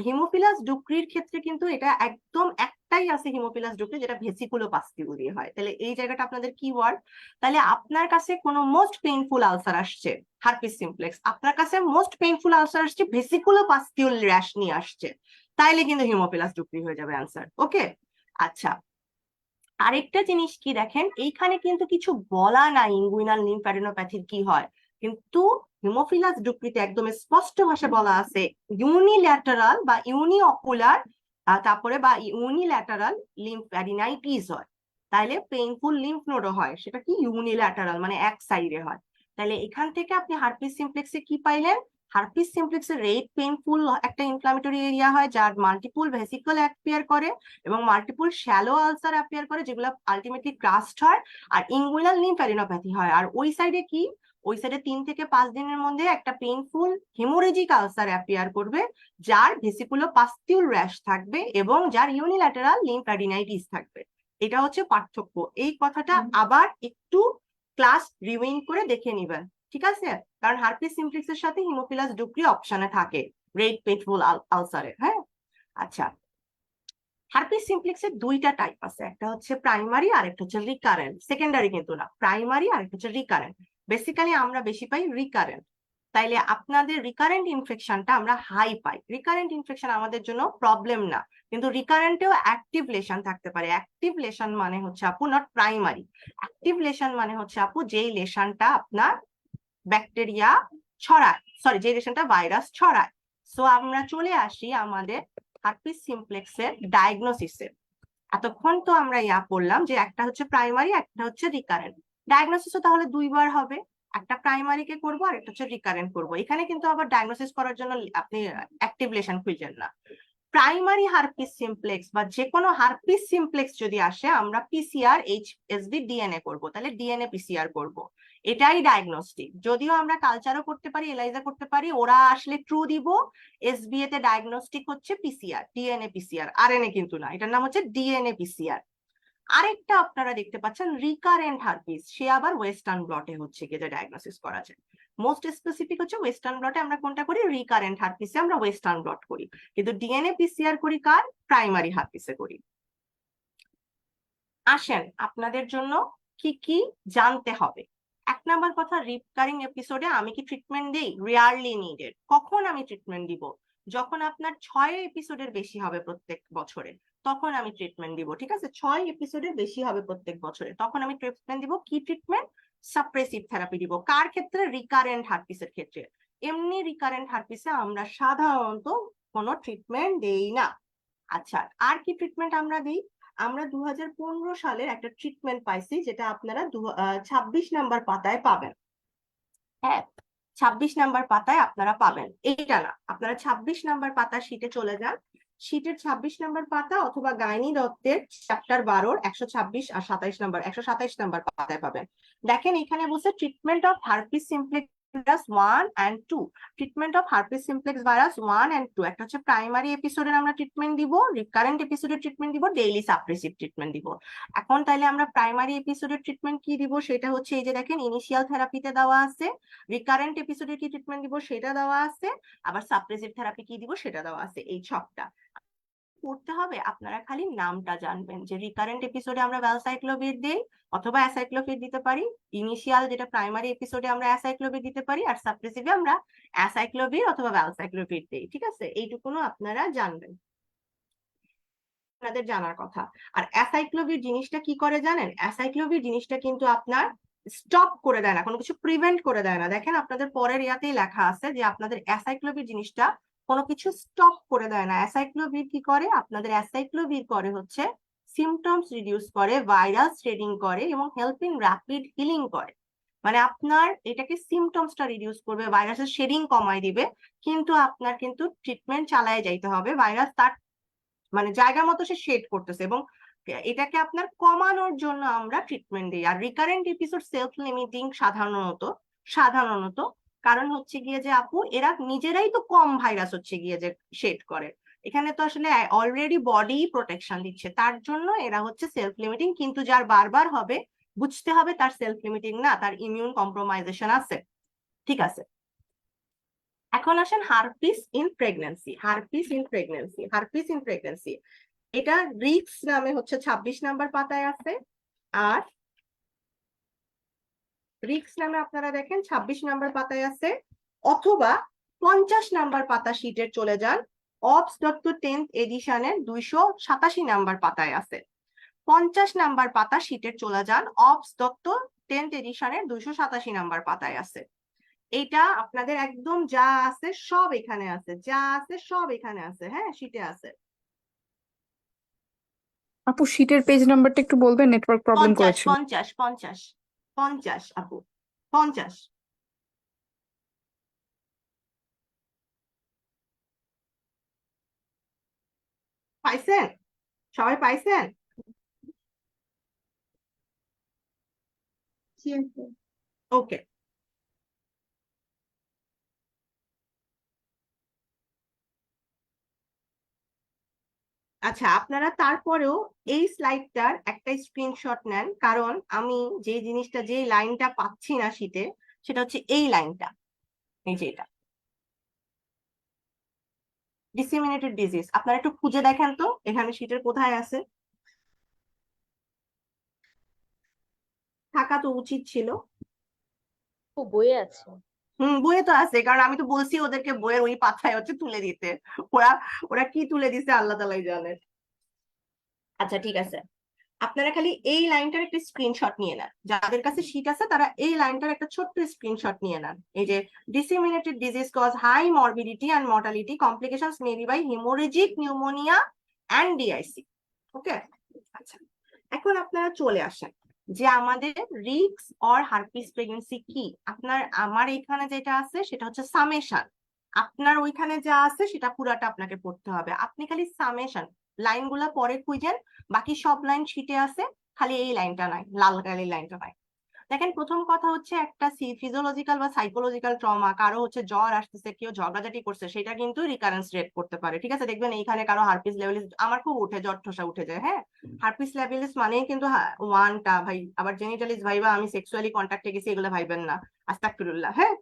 হিমোফিলাস ডুক্রির ক্ষেত্রে কিন্তু এটা একদম একটাই আছে হিমোফিলাস ডুক্রি, যেটা ভেসিকুলো পাস্তিউল দিয়ে হয়। তাহলে এই জায়গাটা আপনাদের কি ওয়ার্ড? তাহলে আপনার কাছে কোনো মোস্ট পেইনফুল আলসার আসছে হার্পিস সিমপ্লেক্স, আপনার কাছে মোস্ট পেইনফুল আলসার আসছে ভেসিকুলো পাস্তিউল র্যাশ নিয়ে আসছে, তাইলে কিন্তু হিমোফিলাস ডুক্রি হয়ে যাবে অ্যান্সার। ওকে, আচ্ছা। আরেকটা জিনিস কি দেখেন, এইখানে কিন্তু কিছু বলা নাই ইনগুইনাল লিম্ফ্যাডিনোপ্যাথির কি হয়, কিন্তু হিমোফিলাস ডুক্রিতে একদম স্পষ্ট ভাষায় বলা আছে ইউনিল্যাটারাল বা ইউনিঅকুলার, তারপরে বা ইউনিল্যাটারাল লিম্ফ্যাডিনাইটিস হয়। তাইলে পেইনফুল লিম্ফ নোডও হয়, সেটা কি ইউনিল্যাটারাল, মানে এক সাইডে হয়। তাহলে এখান থেকে আপনি হার্পিস সিমপ্লেক্সে কি পাইলেন? হার্পিস সিমপ্লেক্সে রেড পেইনফুল একটা ইনফ্লামেটরি এরিয়া হয়, যার মাল্টিপল ভেসিকল অ্যাপিয়ার করে এবং মাল্টিপল শ্যালো আলসার অ্যাপিয়ার করে, যেগুলো আলটিমেটলি ক্রাস্ট হয়, আর ইনগুইনাল লিম্ফ্যাডিনোপ্যাথি হয়। আর ওই সাইডে কি, ওই সাইডে 3 থেকে 5 দিনের মধ্যে একটা পেইনফুল হিমোরেজিক আলসার অ্যাপিয়ার করবে, যার ভেসিকুলো পাস্তিউল র্যাশ থাকবে এবং যার ইউনিল্যাটারাল লিম্ফ্যাডিনাইটিস থাকবে। এটা হচ্ছে পার্থক্য। এই কথাটা আবার একটু ক্লাস রিউইন্ড করে দেখে নিবেন, ঠিক আছে? কারণ হার্পিস সিমপ্লেক্সের সাথে হিমোফিলাস ডুক্রি অপশনে থাকে রেড পেইনফুল আলসারের। হ্যাঁ, আচ্ছা। হার্পিস সিমপ্লেক্সের 2টা টাইপ আছে, একটা হচ্ছে প্রাইমারি আর একটা হচ্ছে রিকারেন্ট। সেকেন্ডারি কিন্তু না, প্রাইমারি আর একটা হচ্ছে রিকারেন্ট। বেসিক্যালি আমরা বেশি পাই রিকারেন্ট। তাইলে আপনাদের রিকারেন্ট ইনফেকশনটা আমরা হাই পাই। রিকারেন্ট ইনফেকশন আমাদের জন্য প্রবলেম না, কিন্তু রিকারেন্টেও অ্যাক্টিভ লেশন থাকতে পারে। অ্যাক্টিভ লেশন মানে হচ্ছে আপু নট প্রাইমারি, অ্যাক্টিভ লেশন মানে হচ্ছে আপু যেই লেশনটা আপনার ব্যাকটেরিয়া ছড়ায়, সরি, যে লেশনটা ভাইরাস ছড়ায়। সো আমরা চলে আসি আমাদের হার্পিস সিমপ্লেক্সের ডায়াগনোসিসে। এতক্ষণ তো আমরা পড়লাম যে একটা হচ্ছে প্রাইমারি, একটা হচ্ছে রিকারেন্ট। ডায়াগনোসিসও তাহলে 2বার হবে, একটা প্রাইমারিকে করবো আর একটা হচ্ছে রিকারেন্ট করবো। এখানে কিন্তু আবার ডায়াগনোসিস করার জন্য আপনি অ্যাক্টিভ লেশন খুঁজছেন না। প্রাইমারি হার্পিস সিমপ্লেক্স বা যে কোনো হার্পিস সিমপ্লেক্স যদি আসে, আমরা পিসিআর এইচএসভি ডিএনএ করবো, তাহলে ডিএনএ পিসিআর করব। এটাই ডায়াগনস্টিক। যদিও আমরা কালচারও করতে পারি, এলাইজা করতে পারি, ওরা আসলে ট্রু দিব। এসবিএ তে ডায়াগনস্টিক হচ্ছে পিসিআর, ডিএনএ পিসিআর, আরএনএ কিন্তু না, এটার নাম হচ্ছে ডিএনএ পিসিআর। আরেকটা আপনারা দেখতে পাচ্ছেন রিকারেন্ট হার্পিস, সে আবার ওয়েস্টার্ন ব্লটে হচ্ছে গিয়ে যে ডায়াগনোসিস করা যায়। মোস্ট স্পেসিফিক হচ্ছে ওয়েস্টার্ন ব্লটে আমরা কোনটা করি? রিকারেন্ট হার্পিসে আমরা ওয়েস্টার্ন ব্লট করি, কিন্তু ডিএনএ পিসিআর করি কার? প্রাইমারি হার্পিসে করি। আসেন আপনাদের জন্য কি কি জানতে হবে। 1 নাম্বার কথা, রিকারিং এপিসোডে আমি কি ট্রিটমেন্ট দিই? Rarely needed. কখন আমি ট্রিটমেন্ট দিব? যখন আপনার 6 এপিসোডের বেশি হবে প্রত্যেক বছরে, তখন আমি ট্রিটমেন্ট দিব। ঠিক আছে, 6 এপিসোডের বেশি হবে প্রত্যেক বছরে, তখন আমি ট্রিটমেন্ট দিব। কি ট্রিটমেন্ট? সাপ্রেসিভ থেরাপি দিব। কার ক্ষেত্রে? রিকারেন্ট হার্পিসের ক্ষেত্রে। এমনি রিকারেন্ট হার্পিসে আমরা সাধারণত কোনো ট্রিটমেন্ট দেই না। আচ্ছা, আর কি ট্রিটমেন্ট আমরা দিই? আমরা 2015 সালের একটা ট্রিটমেন্ট পাইছি, যেটা আপনারা 26 নাম্বার পাতায় পাবেন। হ্যাঁ, 26 নাম্বার পাতায় আপনারা পাবেন। এইটা না, আপনারা 26 নাম্বার পাতা শীটে চলে যান। শীটের 26 নাম্বার পাতা অথবা গাইনি দত্তের চ্যাপ্টার 12 126 আর 127 নাম্বার পাতায় পাবেন। দেখেন এখানে বলছে treatment of herpes simplex virus 1 and 2। Treatment of herpes simplex virus 1 and 2, একটা হচ্ছে প্রাইমারি এপিসোডের আমরা ট্রিটমেন্ট দিব, রিকারেন্ট এপিসোডের ট্রিটমেন্ট দিব, ডেইলি সাপ্রেসিভ ট্রিটমেন্ট দিব। এখন তাইলে আমরা প্রাইমারি এপিসোডের ট্রিটমেন্ট কি দিব? সেটা হচ্ছে এই যে দেখেন ইনিশিয়াল থেরাপিতে দেওয়া আছে। রিকারেন্ট এপিসোডে কি ট্রিটমেন্ট দিব সেটা দেওয়া আছে, আবার সাপ্রেসিভ থেরাপি কি দিব সেটা দেওয়া আছে, এই ছকটা। পড়তে হবে, আপনারা খালি নামটা জানবেন যে রিকারেন্ট এপিসোডে আমরা ভ্যালসাইক্লোভির দিই অথবা অ্যাসাইক্লোভির দিতে পারি, ইনিশিয়াল যেটা প্রাইমারি এপিসোডে আমরা অ্যাসাইক্লোভির দিতে পারি, আর সাপ্রেসিভে আমরা অ্যাসাইক্লোভির অথবা ভ্যালসাইক্লোভির দিই। ঠিক আছে, এইটুকুনো আপনারা জানবেন, আপনাদের জানার কথা। আর অ্যাসাইক্লোভির জিনিসটা কি করে জানেন? অ্যাসাইক্লোভির জিনিসটা কিন্তু আপনার স্টপ করে দেয় না, কোনো কিছু প্রিভেন্ট করে দেয় না। দেখেন আপনাদের পরের ইয়াতেই লেখা আছে যে আপনাদের অ্যাসাইক্লোভির জিনিসটা কোনো কিছু স্টপ করে দেয় না। অ্যাসাইক্লোভির কি করে? আপনাদের অ্যাসাইক্লোভির করে হচ্ছে সিমটমস রিডিউস করে, ভাইরাল স্প্রেডিং করে এবং হেল্প ইন র্যাপিড হিলিং করে। মানে আপনার এটাকে সিমটমসটা রিডিউস করবে, ভাইরাসের শেডিং কমায় দিবে, কিন্তু আপনার কিন্তু ট্রিটমেন্ট চালায় যাইতে হবে। ভাইরাস তার মানে জায়গা মতো সে শেড করতেছে এবং এটাকে আপনার কমানোর জন্য আমরা ট্রিটমেন্ট দিই। আর রিকারেন্ট এপিসোড সেলফ লিমিটিং সাধারণত কারণ হচ্ছে গিয়ে যে আপু এরা নিজেরাই তো কম ভাইরাস হচ্ছে গিয়ে যে শেড করে, এখানে তো আসলে অলরেডি বডি প্রোটেকশন দিচ্ছে, তার জন্য এরা হচ্ছে সেলফ লিমিটিং। কিন্তু যার বারবার হবে বুঝতে হবে তার সেলফ লিমিটিং না, তার ইমিউন কম্প্রোমাইজেশন আছে। ঠিক আছে, এখন আসেন হারপিস ইন প্রেগন্যান্সি। এটা রিক্স নামে হচ্ছে 26 নাম্বার পাতায় আছে, আর রিক্স নামে আপনারা দেখেন 26 নাম্বার পাতায় আছে, অথবা 50 নাম্বার পাতা শীটের চলে যান, অবস দত্ত 10th এডিশনের 287 নাম্বার পাতায় আছে। 50 নাম্বার পাতা শীটের চলে যান, অবস দত্ত 10th এডিশনের 287 নাম্বার পাতায় আছে। এটা আপনাদের একদম যা আছে সব এখানে আছে, হ্যাঁ শীটে আছে। আপু শীটের পেজ নাম্বারটা একটু বলবেন, নেটওয়ার্ক প্রবলেম 50 করেছিল। 50 50 50 আপু 50। পাইছেন? সবাই পাইছেন? জি আপু। ওকে, আচ্ছা আপনারা তারপরেও এই স্লাইডটার একটা স্ক্রিনশট নেন, কারণ আমি যে জিনিসটা যে লাইনটা পাচ্ছি না শীটে সেটা হচ্ছে এই লাইনটা, এই যে এটা ডিসেমিনেটেড ডিজিজ। আপনারা একটু খুঁজে দেখেন তো এখানে শীটের কোথায় আছে, থাকা তো উচিত ছিল। বইয়ে আছে। বইয়ে তো আছে, কারণ আমি তো বলছি ওদেরকে বইয়ের ওই পাতায় হচ্ছে তুলে দিতে, ওরা ওরা কি তুলে দিছে আল্লাহ তাআলাই জানে। আচ্ছা ঠিক আছে, আপনারা খালি এই লাইনটার একটা স্ক্রিনশট নিয়ে নেন, যাদের কাছে শীট আছে তারা এই লাইনটার একটা ছোট্ট স্ক্রিনশট নিয়ে নেন। এই যে disseminated disease cause high morbidity and mortality, complications may be by hemorrhagic pneumonia and DIC। ওকে, আচ্ছা এখন আপনারা চলে আসেন যে আমাদের রিক্স অর হারপিস প্রেগন্যান্সি কি। আমার এখানে যেটা আছে সেটা হচ্ছে সামেশন, আপনার ওইখানে যা আছে সেটা পুরাটা আপনাকে পড়তে হবে। আপনি খালি সামেশন লাইনগুলা পরে খুঁজেন, বাকি সব লাইন শিটে আছে, খালি এই লাইনটা নাই, লাল কালি লাইনটা নাই। দেখেন প্রথম কথা হচ্ছে একটা ফিজিওলজিক্যাল বা সাইকোলজিক্যাল ট্রমা, কারো হচ্ছে জ্বর আসতেছে, কেউ ঝগড়াঝাটি করছে, সেটা কিন্তু রিকারেন্স রেট করতে পারে। ঠিক আছে, দেখবেন এইখানে কারো হারপিস লেভেলিস, আমার খুব উঠে, জ্বর ঠোসা উঠে যায়। হ্যাঁ, হারপিস লেভেলিস মানেই কিন্তু ওয়ানটা ভাই, আবার জেনিটালিস ভাইবা আমি সেক্সুয়ালি কন্ট্যাক্টে গেছি এগুলো ভাইবেন না, আস্তাগফিরুল্লাহ। হ্যাঁ,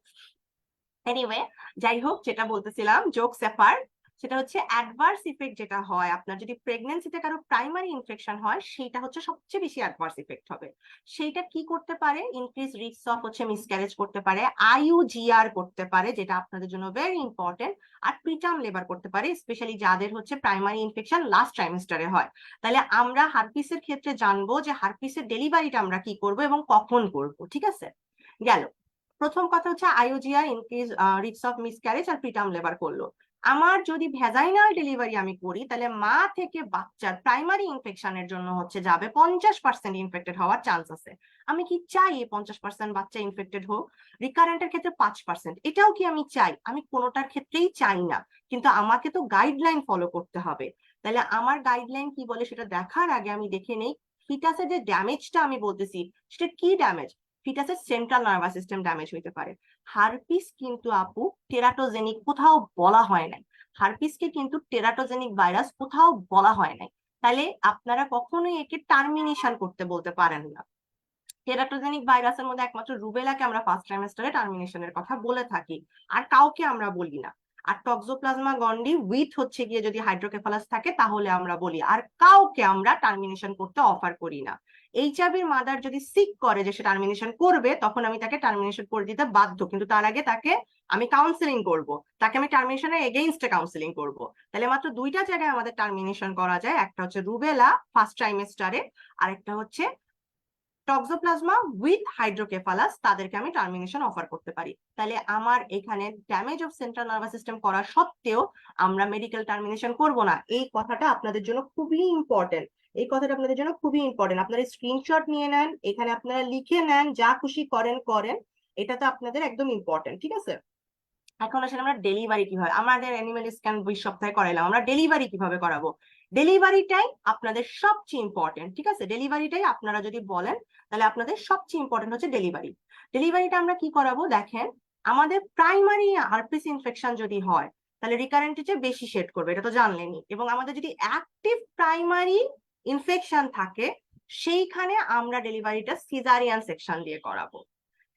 এনিওয়ে যাই হোক, যেটা বলতেছিলাম জোকস অ্যাপার্ট, সেটা হচ্ছে অ্যাডভার্স ইফেক্ট যেটা হয় আপনার যদি প্রেগন্যান্সিতে কারো প্রাইমারি ইনফেকশন হয়, সেটা হচ্ছে সবচেয়ে বেশি অ্যাডভার্স ইফেক্ট হবে। সেইটা কি করতে পারে? ইনক্রিজ রিস্ক অফ হচ্ছে মিসক্যারেজ করতে পারে, IUGR করতে পারে যেটা আপনাদের জন্য ভেরি ইম্পর্টেন্ট, আর প্রিটার্ম লেবার করতে পারে, স্পেশালি যাদের হচ্ছে প্রাইমারি ইনফেকশন লাস্ট ট্রাইমেস্টারে হয়। তাহলে আমরা হারপিসের ক্ষেত্রে জানবো যে হারপিসের ডেলিভারিটা আমরা কি করব এবং কখন করব। ঠিক আছে, গেল প্রথম কথা হচ্ছে IUGR increase risk of miscarriage আর প্রিটার্ম লেবার করলো। আমার যদি ভ্যাজাইনাল ডেলিভারি আমি করি, তাহলে মা থেকে বাচ্চার প্রাইমারি ইনফেকশনের জন্য হচ্ছে যাবে 50% ইনফেক্টেড হওয়ার চান্স আছে। আমি কি চাই এই 50% বাচ্চা ইনফেক্টেড হোক? রিকারেন্টের ক্ষেত্রে 5%, এটাও কি আমি চাই? আমি কোনোটার ক্ষেত্রেই চাই না, কিন্তু আমাকে তো গাইডলাইন ফলো করতে হবে। তাহলে আমার গাইডলাইন কি বলে সেটা দেখার আগে আমি দেখে নেই ফিটাসের যে ড্যামেজটা আমি বলতেছি সেটা কি ড্যামেজ। ফিটাসের সেন্ট্রাল নার্ভাস সিস্টেম ড্যামেজ হইতে পারে। হারপিস কিন্তু আপু টেরাটোজেনিক কোথাও বলা হয় নাই, হারপিসকে কিন্তু টেরাটোজেনিক ভাইরাস কোথাও বলা হয় নাই। তাহলে আপনারা কখনোই একে টার্মিনেশন করতে বলতে পারেন না। টেরাটোজেনিক ভাইরাসের মধ্যে একমাত্র রুবেলাকে আমরা ফার্স্ট ট্রাইমেস্টারে টার্মিনেশনের কথা বলে থাকি, আর কাউকে আমরা বলি না। আর টক্সোপ্লাজমা গন্ডি উইথ হচ্ছে গিয়ে যদি হাইড্রোকেফালাস থাকে তাহলে আমরা বলি, আর কাউকে আমরা টার্মিনেশন করতে অফার করি না। এইচআইভির মাদার যদি সিক করে যে সে টার্মিনেশন করবে, তখন আমি তাকে টার্মিনেশন করে দিতে বাধ্য, কিন্তু তার আগে তাকে আমি কাউন্সেলিং করব, তাকে আমি টার্মিনেশনের এগেইনস্টে কাউন্সেলিং করব। তাহলে মাত্র দুইটা জায়গায় আমাদের টার্মিনেশন করা যায়, একটা হচ্ছে রুবেলা ফার্স্ট ট্রাইমেস্টারে, আর একটা হচ্ছে টক্সোপ্লাজমা উইথ হাইড্রোকেফালাস, তাদেরকে আমি টার্মিনেশন অফার করতে পারি। তাহলে আমার এখানে damage of central nervous system করা সত্ত্বেও আমরা মেডিকেল টার্মিনেশন করব না। এই কথাটা আপনাদের জন্য খুবই ইম্পর্টেন্ট, এই কথাটা আপনাদের জন্য খুবই ইম্পর্টেন্ট। আপনারা স্ক্রিনশট নিয়ে নেন, এখানে আপনারা লিখে নেন, যা খুশি করেন করেন, এটা তো আপনাদের একদম ইম্পর্টেন্ট, ঠিক আছে? এখন আসলে আমরা ডেলিভারি কি হয়, আমাদের অ্যানিমাল স্ক্যান 20 সপ্তাহে করাইলাম, আমরা ডেলিভারি কিভাবে করাবো? ডেলিভারিটাই আপনাদের সবচেয়ে ইম্পর্টেন্ট, ঠিক আছে? ডেলিভারিটাই আপনারা যদি বলেন তাহলে আপনাদের সবচেয়ে ইম্পর্টেন্ট হচ্ছে ডেলিভারি। ডেলিভারিটা আমরা কি করাবো দেখেন, আমাদের প্রাইমারি হার্পিস ইনফেকশন যদি হয় তাহলে রিকারেন্টের চেয়ে বেশি শেড করবে, এটা তো জানলেনই। এবং আমাদের যদি অ্যাক্টিভ প্রাইমারি ইনফেকশন থাকে সেইখানে আমরা ডেলিভারিটা সিজারিয়ান সেকশন দিয়ে করাবো।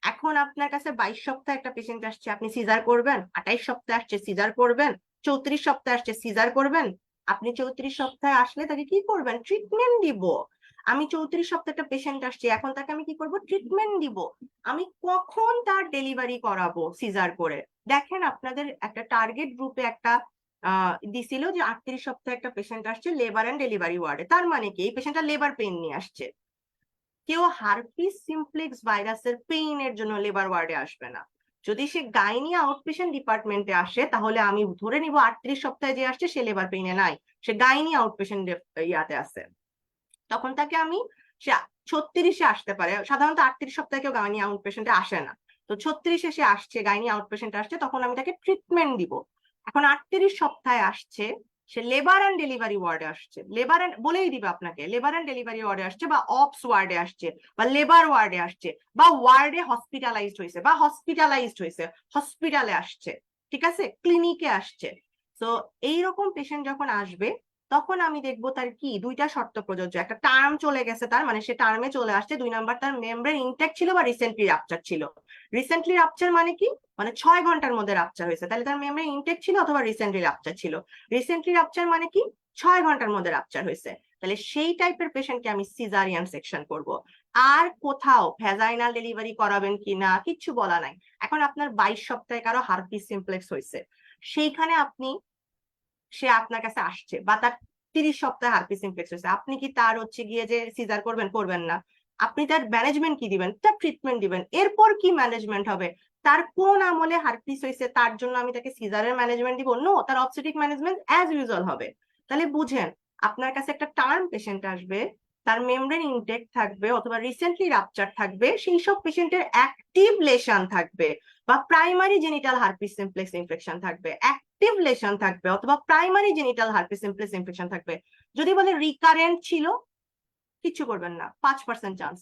এখন আপনার কাছে 22 সপ্তাহে একটা পেশেন্ট আসছে, আপনি সিজার করবেন? 28 সপ্তাহে আসছে সিজার করবেন? 34 সপ্তাহে আসছে সিজার করবেন? আপনি 34 সপ্তাহে আসলে তাকে কি করবেন? ট্রিটমেন্ট দিব। আমি 34 সপ্তাহে একটা পেশেন্ট আসছে, এখন তাকে আমি কি করব? ট্রিটমেন্ট দিব। আমি কখন তার ডেলিভারি করাবো সিজার করে? দেখেন আপনাদের একটা টার্গেট গ্রুপে একটা দিছিল যে 38 সপ্তাহে একটা পেশেন্ট আসছে লেবার এন্ড ডেলিভারি ওয়ার্ডে। তার মানে কি এই পেশেন্টটা লেবার পেইন নিয়ে আসছে। কেউ হার্পিস সিমপ্লেক্স ভাইরাসের পেইনের জন্য লেবার ওয়ার্ডে আসবে না। যদি সে গাইনি আউটপেশেন্ট ডিপার্টমেন্টে আসে তাহলে আমি ধরে নিব 38 সপ্তাহে যে আসছে সে লেবার পেইনে নাই, সে গাইনি আউটপেশেন্ট ইয়াতে আছে। তখন তাকে আমি, সে 36-এ আসতে পারে, সাধারণত 38 সপ্তাহে কেউ গাইনি আউটপেশেন্টে আসে না, তো 36-এ সে আসছে, গাইনি আউটপেশেন্টে আসছে, তখন আমি তাকে ট্রিটমেন্ট দিব। এখন 38 সপ্তাহে আসছে, সে লেবার এন্ড ডেলিভারি ওয়ার্ডে আসছে, লেবার এন্ড বলেই দিবে আপনাকে, লেবার এন্ড ডেলিভারি ওয়ার্ডে আসছে, বা অপস ওয়ার্ডে আসছে, বা লেবার ওয়ার্ডে আসছে, বা ওয়ার্ডে হসপিটালাইজড হয়েছে, বা হসপিটালাইজড হয়েছে, হসপিটালে আসছে, ঠিক আছে, ক্লিনিকে আসছে। তো এইরকম পেশেন্ট যখন আসবে তখন আমি দেখবো তার কি দুইটা শর্ত প্রযোজ্য, একটা টার্ম চলে গেছে তার মানে সে টার্মে চলে আসছে, 2 নাম্বার তার মেমব্রেন ইনটেক ছিল বা রিসেন্টলি রাপচার ছিল। রিসেন্টলি রাপচার মানে কি, মানে 6 ঘন্টার মধ্যে রাপচার হয়েছে, তাহলে তার মেমব্রেন ইনটেক ছিল অথবা রিসেন্টলি রাপচার ছিল। রিসেন্টলি রাপচার মানে কি, 6 ঘন্টার মধ্যে রাপচার হয়েছে, তাহলে সেই টাইপের পেশেন্টকে আমি সিজারিয়ান সেকশন করব। আর কোথাও ভ্যাজাইনাল ডেলিভারি করাবেন কিনা কিচ্ছু বলা নাই। এখন আপনার 22 সপ্তাহে কারো হার্পিস সিমপ্লেক্স হয়েছে, সেইখানে আপনি, সে আপনার কাছে আসছে, বা তার 30 সপ্তাহে হার্পিস ইনফেক্স হয়েছে, আপনি কি তার হচ্ছে গিয়ে যে সিজার করবেন? করবেন না। আপনি তার ম্যানেজমেন্ট কি দিবেন? তার ট্রিটমেন্ট দিবেন। এরপর কি ম্যানেজমেন্ট হবে? তার কোন আমলে হার্পিস হয়েছে তার জন্য আমি তাকে সিজারের ম্যানেজমেন্ট দিব? নো, তার অবস্টেট্রিক ম্যানেজমেন্ট অ্যাজ ইউজুয়াল হবে। তাহলে বুঝেন, আপনার কাছে একটা টার্ম পেশেন্ট আসবে, তার মেমব্রেন ইনটেক থাকবে অথবা রিসেন্টলি রাপচার থাকবে, সেই সব পেশেন্টের অ্যাক্টিভ লেশন থাকবে, বা primary genital herpes simplex infection থাকবে, অ্যাক্টিভ লেশন থাকবে, অথবা primary genital herpes simplex infection থাকবে। যদি বলে রিকারেন্ট ছিল, কিচ্ছু করবেন না, 5% চান্স।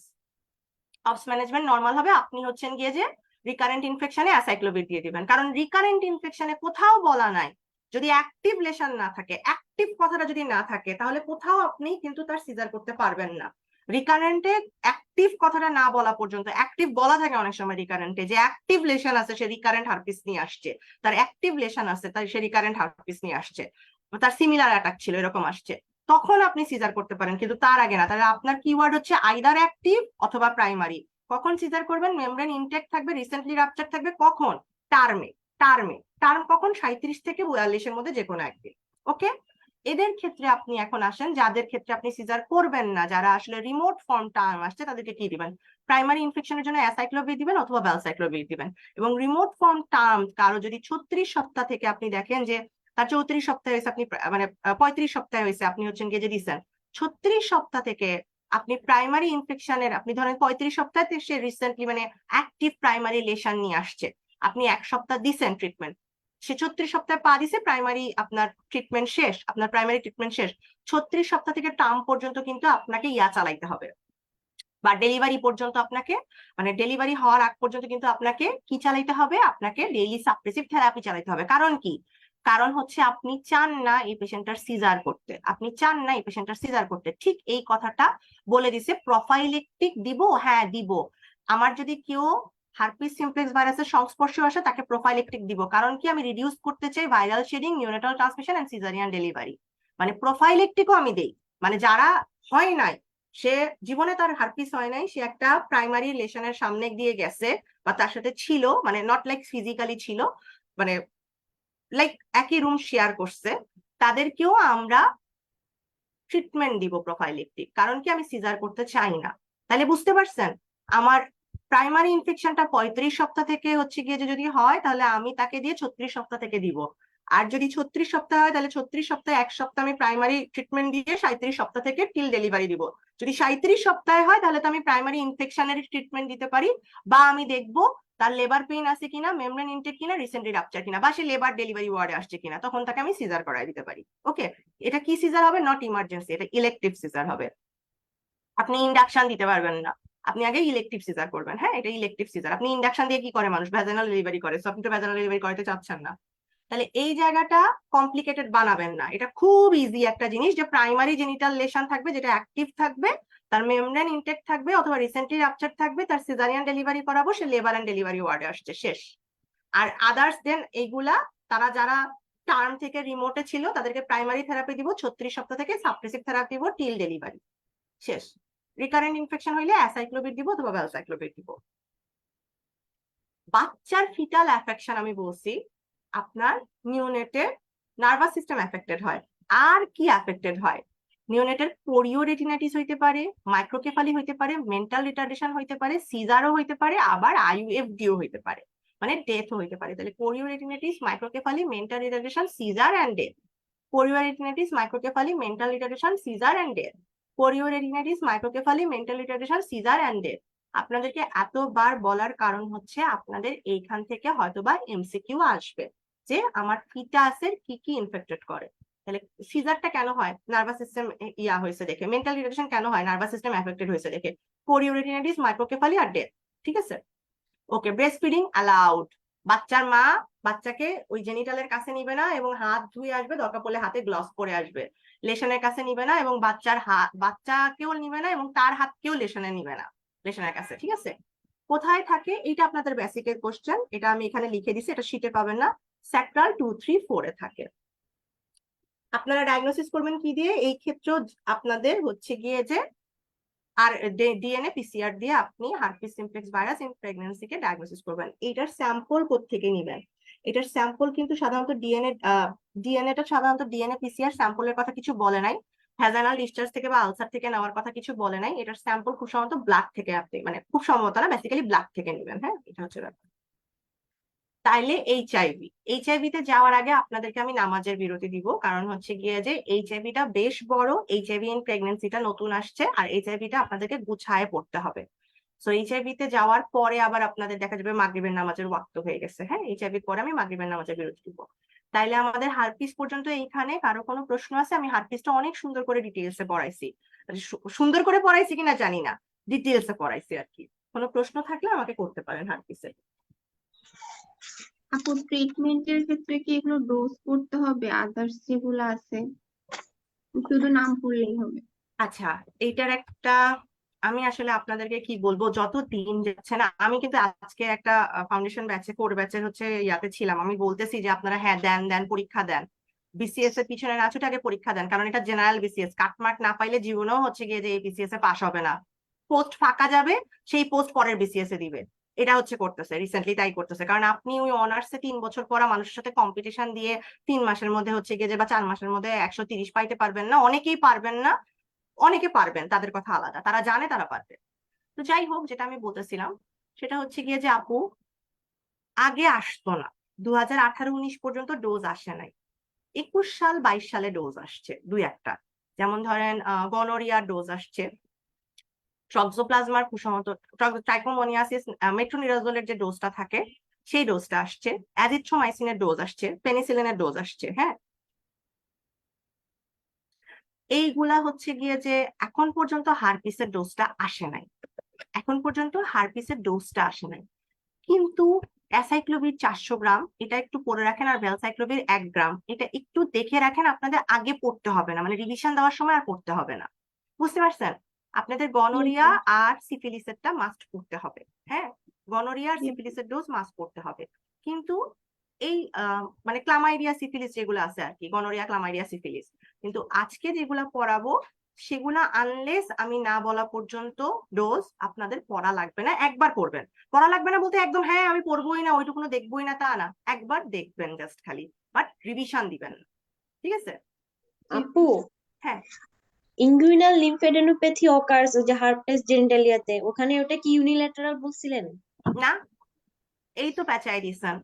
অপস ম্যানেজমেন্ট নর্মাল হবে, আপনি হচ্ছেন গিয়ে যে রিকারেন্ট ইনফেকশনে অ্যাসাইক্লোভির দিয়ে দিবেন, কারণ রিকারেন্ট ইনফেকশনে কোথাও বলা নাই যদি অ্যাক্টিভ লেশন না থাকে, অ্যাক্টিভ কথাটা যদি না থাকে তাহলে কোথাও আপনি কিন্তু তার সিজার করতে পারবেন না। রিকারেন্টে অ্যাক্টিভ কথাটা না বলা পর্যন্ত, অ্যাক্টিভ বলা থাকে অনেক সময় রিকারেন্টে, যে অ্যাক্টিভ লেশন আছে সে রিকারেন্ট হার্পিস নিয়ে আসছে, তার অ্যাক্টিভ লেশন আছে তাই সে রিকারেন্ট হার্পিস নিয়ে আসছে, তার সিমিলার অ্যাটাক ছিল এরকম আসছে, তখন আপনি সিজার করতে পারেন, কিন্তু তার আগে না। তাহলে আপনার কিওয়ার্ড হচ্ছে আইদার অ্যাক্টিভ অথবা প্রাইমারি। কখন সিজার করবেন? মেমব্রেন ইনটেক থাকবে, রিসেন্টলি রাপচার থাকবে, কখন? টার্মে। টার্ম কখন? 37 থেকে 42-এর মধ্যে যে কোনো একদিন। ওকে, এদের ক্ষেত্রে আপনি এখন আসেন যাদের ক্ষেত্রে আপনি সিজার করবেন না, যারা আসলে রিমোট ফর্ম টার্ম আসছে, তাদেরকে কি দিবেন? প্রাইমারি ইনফেকশনের জন্য অ্যাসাইক্লোভির দিবেন অথবা ভ্যালসাইক্লোভির দিবেন। এবং রিমোট ফর্ম টার্ম কারো যদি 36 সপ্তাহ থেকে আপনি দেখেন যে তার 34 সপ্তাহে হয়েছে, আপনি মানে 35 সপ্তাহে হয়েছে, আপনি হচ্ছেন গিয়ে যে দিচ্ছেন 36 সপ্তাহ থেকে আপনি প্রাইমারি ইনফেকশনের, আপনি ধরেন 35 সপ্তাহে সে রিসেন্টলি মানে অ্যাক্টিভ প্রাইমারি লেশন নিয়ে আসছে, আপনি 1 সপ্তাহ দিচ্ছেন ট্রিটমেন্ট, সে 36 সপ্তাহে পা দিছে, প্রাইমারি আপনার ট্রিটমেন্ট শেষ, আপনার প্রাইমারি ট্রিটমেন্ট শেষ। 36 সপ্তাহ থেকে টার্ম পর্যন্ত কিন্তু আপনাকে ইয়া চালাইতে হবে, বা ডেলিভারি পর্যন্ত আপনাকে, মানে ডেলিভারি হওয়ার আগ পর্যন্ত কিন্তু আপনাকে কি চালাইতে হবে? আপনাকে ডেইলি সাপ্রেসিভ থেরাপি চালাইতে হবে। কারণ কি? কারণ হচ্ছে আপনি চান না এই পেশেন্টটার সিজার করতে, আপনি চান না এই পেশেন্টটার সিজার করতে। ঠিক এই কথাটা বলে দিছে। প্রোফাইলেকটিক দিব? হ্যাঁ দিব। আমার যদি কেউ হার্পিস সিমপ্লেক্স ভাইরাসের সংস্পর্শে আসে তাকে প্রোফাইলেকটিক দিব, কারণ কি আমি রিডিউস করতে চাই viral shedding, neonatal transmission and caesarean delivery. মানে প্রোফাইলেকটিকও আমি দেই, মানে যারা হয় নাই, সে জীবনে তার হার্পিস হয় নাই, সে একটা প্রাইমারি রিলেশনের সামনে দিয়ে গেছে বা তার সাথে ছিল, মানে নট লাইক ফিজিক্যালি ছিল, মানে লাইক একই রুম শেয়ার করছে, তাদেরকেও আমরা ট্রিটমেন্ট দিব প্রোফাইলেকটিক, কারণ কি আমি সিজার করতে চাই না। তাহলে বুঝতে পারছেন, আমার প্রাইমারি ইনফেকশনটা 35 সপ্তাহ থেকে হচ্ছে গিয়ে যে যদি হয় তাহলে আমি তাকে দিয়ে 36 সপ্তাহ থেকে দিব, আর যদি 36 সপ্তাহ হয় তাহলে 36 সপ্তাহে 1 সপ্তাহ আমি প্রাইমারি ট্রিটমেন্ট দিয়ে 37 সপ্তাহ থেকে টিল ডেলিভারি দিব। যদি 37 সপ্তাহে হয় তাহলে তো আমি প্রাইমারি ইনফেকশনের ট্রিটমেন্ট দিতে পারি, বা আমি দেখবো তার লেবার পেইন আছে কিনা, মেমব্রেন ইনটেক কিনা, রিসেন্টলি রাপচার কিনা, বা সে লেবার ডেলিভারি ওয়ার্ডে আসছে কিনা, তখন তাকে আমি সিজার করাই দিতে পারি। ওকে, এটা কি সিজার হবে? নট ইমার্জেন্সি, এটা ইলেকটিভ সিজার হবে। আপনি ইন্ডাকশন দিতে পারবেন না, আপনি আগে ইলেকটিভ সিজার করবেন। হ্যাঁ, এটা ইলেকটিভ সিজার। আপনি ইন্ডাকশন দিয়ে কি করে মানুষ? ভ্যাজানাল ডেলিভারি করে, সো আপনি তো ভ্যাজানাল ডেলিভারি করতে চাচ্ছেন না। তাহলে এই জায়গাটা কমপ্লিকেটেড বানাবেন না, এটা খুব ইজি একটা জিনিস, যে প্রাইমারি জেনিটাল লেশন থাকবে যেটা অ্যাক্টিভ থাকবে, তার মেমব্রেন ইনটেক থাকবে অথবা রিসেন্টলি রাপচার থাকবে, তার সিজারিয়ান ডেলিভারি করাবো, সে লেবার এন্ড ডেলিভারি ওয়ার্ডে আসছে, শেষ। আর আদার্স দেন এইগুলা, তারা যারা টার্ম থেকে রিমোটে ছিল তাদেরকে প্রাইমারি থেরাপি দিব 36 সপ্তাহ থেকে, সাপ্রেসিভ থেরাপি দিব টিল ডেলিভারি, শেষ। রিকারেন্ট ইনফেকশন হইলে অ্যাসাইক্লোভির দিব অথবা ভ্যালসাইক্লোভির দিব। বাচ্চার ফিটাল অ্যাফেকশন আমি বলছি, আপনার নিওনেটের নার্ভাস সিস্টেম অ্যাফেক্টেড হয়। আর কি অ্যাফেক্টেড হয়? নিওনেটের পোরিও রেটিনাইটিস হইতে পারে, মাইক্রোকেফালি হইতে পারে, মেন্টাল রিটার্ডেশন হইতে পারে, সিজারও হইতে পারে, আবার আইইউএফডিও হইতে পারে, মানে ডেথও হইতে পারে। তাহলে chorioretinitis, microcephaly, mental retardation, seizure and death. Chorioretinitis, microcephaly, mental retardation, seizure and death. Chorioretinitis, microcephaly, mental retardation, seizure and death. আপনাদেরকে এতবার বলার কারণ হচ্ছে আপনাদের এইখান থেকে হয়তোবা এমসিকিউ আসবে যে আমার ফিটাসের কি কি ইনফেক্টেড করে। তাহলে সিজারটা কেন হয়? নার্ভাস সিস্টেম ইয়া হয়েছে দেখে। মেন্টাল রিটার্ডেশন কেন হয়? নার্ভাস সিস্টেম অ্যাফেক্টেড হয়েছে দেখে। পোরিও রেটিনাইটিস, মাইক্রোকেফালি আর ডেথ, ঠিক আছে? ওকে, ব্রেস্ট ফিডিং অ্যালাউড। বাচ্চার মা বাচ্চাকে ওই জেনিটালের কাছে নিবে না এবং হাত ধুয়ে আসবে, দরকার পড়লে হাতে গ্লাভস পরে আসবে। লেশনের কাছে নিবে না এবং বাচ্চাকেও নিবে না এবং তার হাতকেও লেশনে নিবে না, লেশনের কাছে, ঠিক আছে? কোথায় থাকে? এটা আপনাদের বেসিকের কোশ্চেন, এটা আমি এখানে লিখে দিছি, এটা শিটে পাবেন না। স্যাক্রাল 2, 3, 4 এ থাকে। আপনারা ডায়াগনোসিস করবেন কি দিয়ে? এই ক্ষেত্রেও আপনাদের হচ্ছে গিয়ে যে আর ডিএনএ পিসিআর দিয়ে আপনি হার্পিস সিমপ্লেক্স ভাইরাস ইন প্রেগন্যান্সিকে ডায়াগনোসিস করবেন। এটার স্যাম্পল কোত্থেকে নেবেন? এটার স্যাম্পল কিন্তু সাধারণত ডিএনএটা সাধারণত ডিএনএ পিসিআর স্যাম্পলের কথা কিছু বলে নাই, ভ্যাজানাল ডিসচার্জ থেকে বা আলসার থেকে নেওয়ার কথা কিছু বলে নাই। এটার স্যাম্পল খুব সম্ভবত ব্লাড থেকে আপনি, মানে খুব সম্ভবত না, বেসিক্যালি ব্লাড থেকে নেবেন। হ্যাঁ, এটা হচ্ছে ব্যাপার। তাইলে এইচআইভি তে যাওয়ার আগে আপনাদেরকে আমি নামাজের বিরতি দিব, কারণ হচ্ছে গিয়ে যে এইচআইভিটা বেশ বড়, এইচআইভি ইন প্রেগনেন্সিটা নতুন আসছে, আর এইচআইভিটা আপনাদেরকে গুছায় পড়তে হবে। সো এইচআইভি তে যাওয়ার পরে আবার আপনাদের দেখা যাবে মাগরিবের নামাজের ওয়াক্ত হয়ে গেছে। হ্যাঁ, এইচআইভি পরে আমি মাগরিবের নামাজের বিরতি দিব। তাইলে আমাদের হারপিস পর্যন্ত এইখানে কারো কোনো প্রশ্ন আছে? আমি হারপিসটা অনেক সুন্দর করে ডিটেইলসে পড়াইছি, সুন্দর করে পড়াইছি কিনা জানি না, ডিটেইলসে পড়াইছি আর কি। কোনো প্রশ্ন থাকলে আমাকে করতে পারেন হারপিসের। আপু ট্রিটমেন্টের ক্ষেত্রে কি এগুলো ডোজ করতে হবে? আদার্স যেগুলো আছে শুধু নাম পড়লেই হবে? আচ্ছা, এইটার একটা আমি আসলে আপনাদেরকে কি বলবো, যত দিন যাচ্ছে না, আমি কিন্তু আজকে একটা ফাউন্ডেশন ব্যাচে, কোর ব্যাচের হচ্ছে ইয়াতে ছিলাম, আমি বলতেছি যে আপনারা হ্যাঁ দেন দেন, পরীক্ষা দেন, বিসিএস এর পিছনে না ছুটে আগে পরীক্ষা দেন, কারণ এটা জেনারেল বিসিএস, কাটমার্ক না পাইলে জীবনেও হচ্ছে গিয়ে যে এই বিসিএস এ পাস হবে না, পোস্ট ফাঁকা যাবে, সেই পোস্ট পরের বিসিএস এ দিবে। এটা হচ্ছে করতেছে, রিসেন্টলি তাই করতেছে, কারণ আপনি ওই অনার্সে 3 বছর পড়া মানুষের সাথে কম্পিটিশন দিয়ে 3 মাসের মধ্যে হচ্ছে গিয়ে যে বা 4 মাসের মধ্যে 130 পাইতে পারবেন না। অনেকেই পারবেন না, অনেকে পারবেন, তাদের কথা আলাদা, তারা জানে তারা পারবে। তো যাই হোক, যেটা আমি বলতেছিলাম সেটা হচ্ছে গিয়ে যে আপু আগে আসতো না, 2018-19 পর্যন্ত ডোজ আসে নাই, 21 সাল 22 সালে ডোজ আসছে 2-1টা। যেমন ধরেন গনোরিয়ার ডোজ আসছে, টক্সোপ্লাজমার কুসংহত, ট্রাইকোমোনিয়াসিস, মেট্রোনিরাজোলের যে ডোজটা থাকে সেই ডোজটা আসছে, অ্যাজিথ্রোমাইসিনের ডোজ আসছে, পেনিসিলিনের ডোজ আসছে। হ্যাঁ, এইগুলা হচ্ছে গিয়ে যে এখন পর্যন্ত হারপিসের ডোজটা আসে নাই, এখন পর্যন্ত হারপিসের ডোজটা আসে নাই। কিন্তু অ্যাসাইক্লোভির 400 গ্রাম এটা একটু পড়ে রাখেন, আর ভ্যালসাইক্লোভির 1 গ্রাম এটা একটু দেখে রাখেন, আপনাদের আগে পড়তে হবে না, মানে রিভিশন দেওয়ার সময় আর পড়তে হবে না, বুঝতে পারছেন? আপনাদের গনোরিয়া আর সিফিলিসেরটা মাস্ট পড়তে হবে। হ্যাঁ, গনোরিয়া আর সিফিলিসের ডোজ মাস্ট করতে হবে। কিন্তু এই মানে ক্লামাইডিয়া সিফিলিস যেগুলো আছে আর কি, গনোরিয়া ক্লামাইডিয়া সিফিলিস, কিন্তু আজকে যেগুলা পড়াবো সেগুলা আনলেস আমি না বলা পর্যন্ত ডোজ আপনাদের পড়া লাগবে না। একবার পড়বেন, পড়া লাগবে না বলতে একদম হ্যাঁ আমি পড়বোই না ওইটুকুনো দেখবোই না তা না, একবার দেখবেন জাস্ট খালি, বাট রিভিশন দিবেন না, ঠিক আছে? আপু, হ্যাঁ, ইনগুইনাল লিম্ফেডেনোপ্যাথি অকার্স ওই যে হার্পেস জেনিটালিয়াতে, ওখানে ওটা কি ইউনিল্যাটারাল বলছিলেন? না এই তো প্যাচাই দিছেন।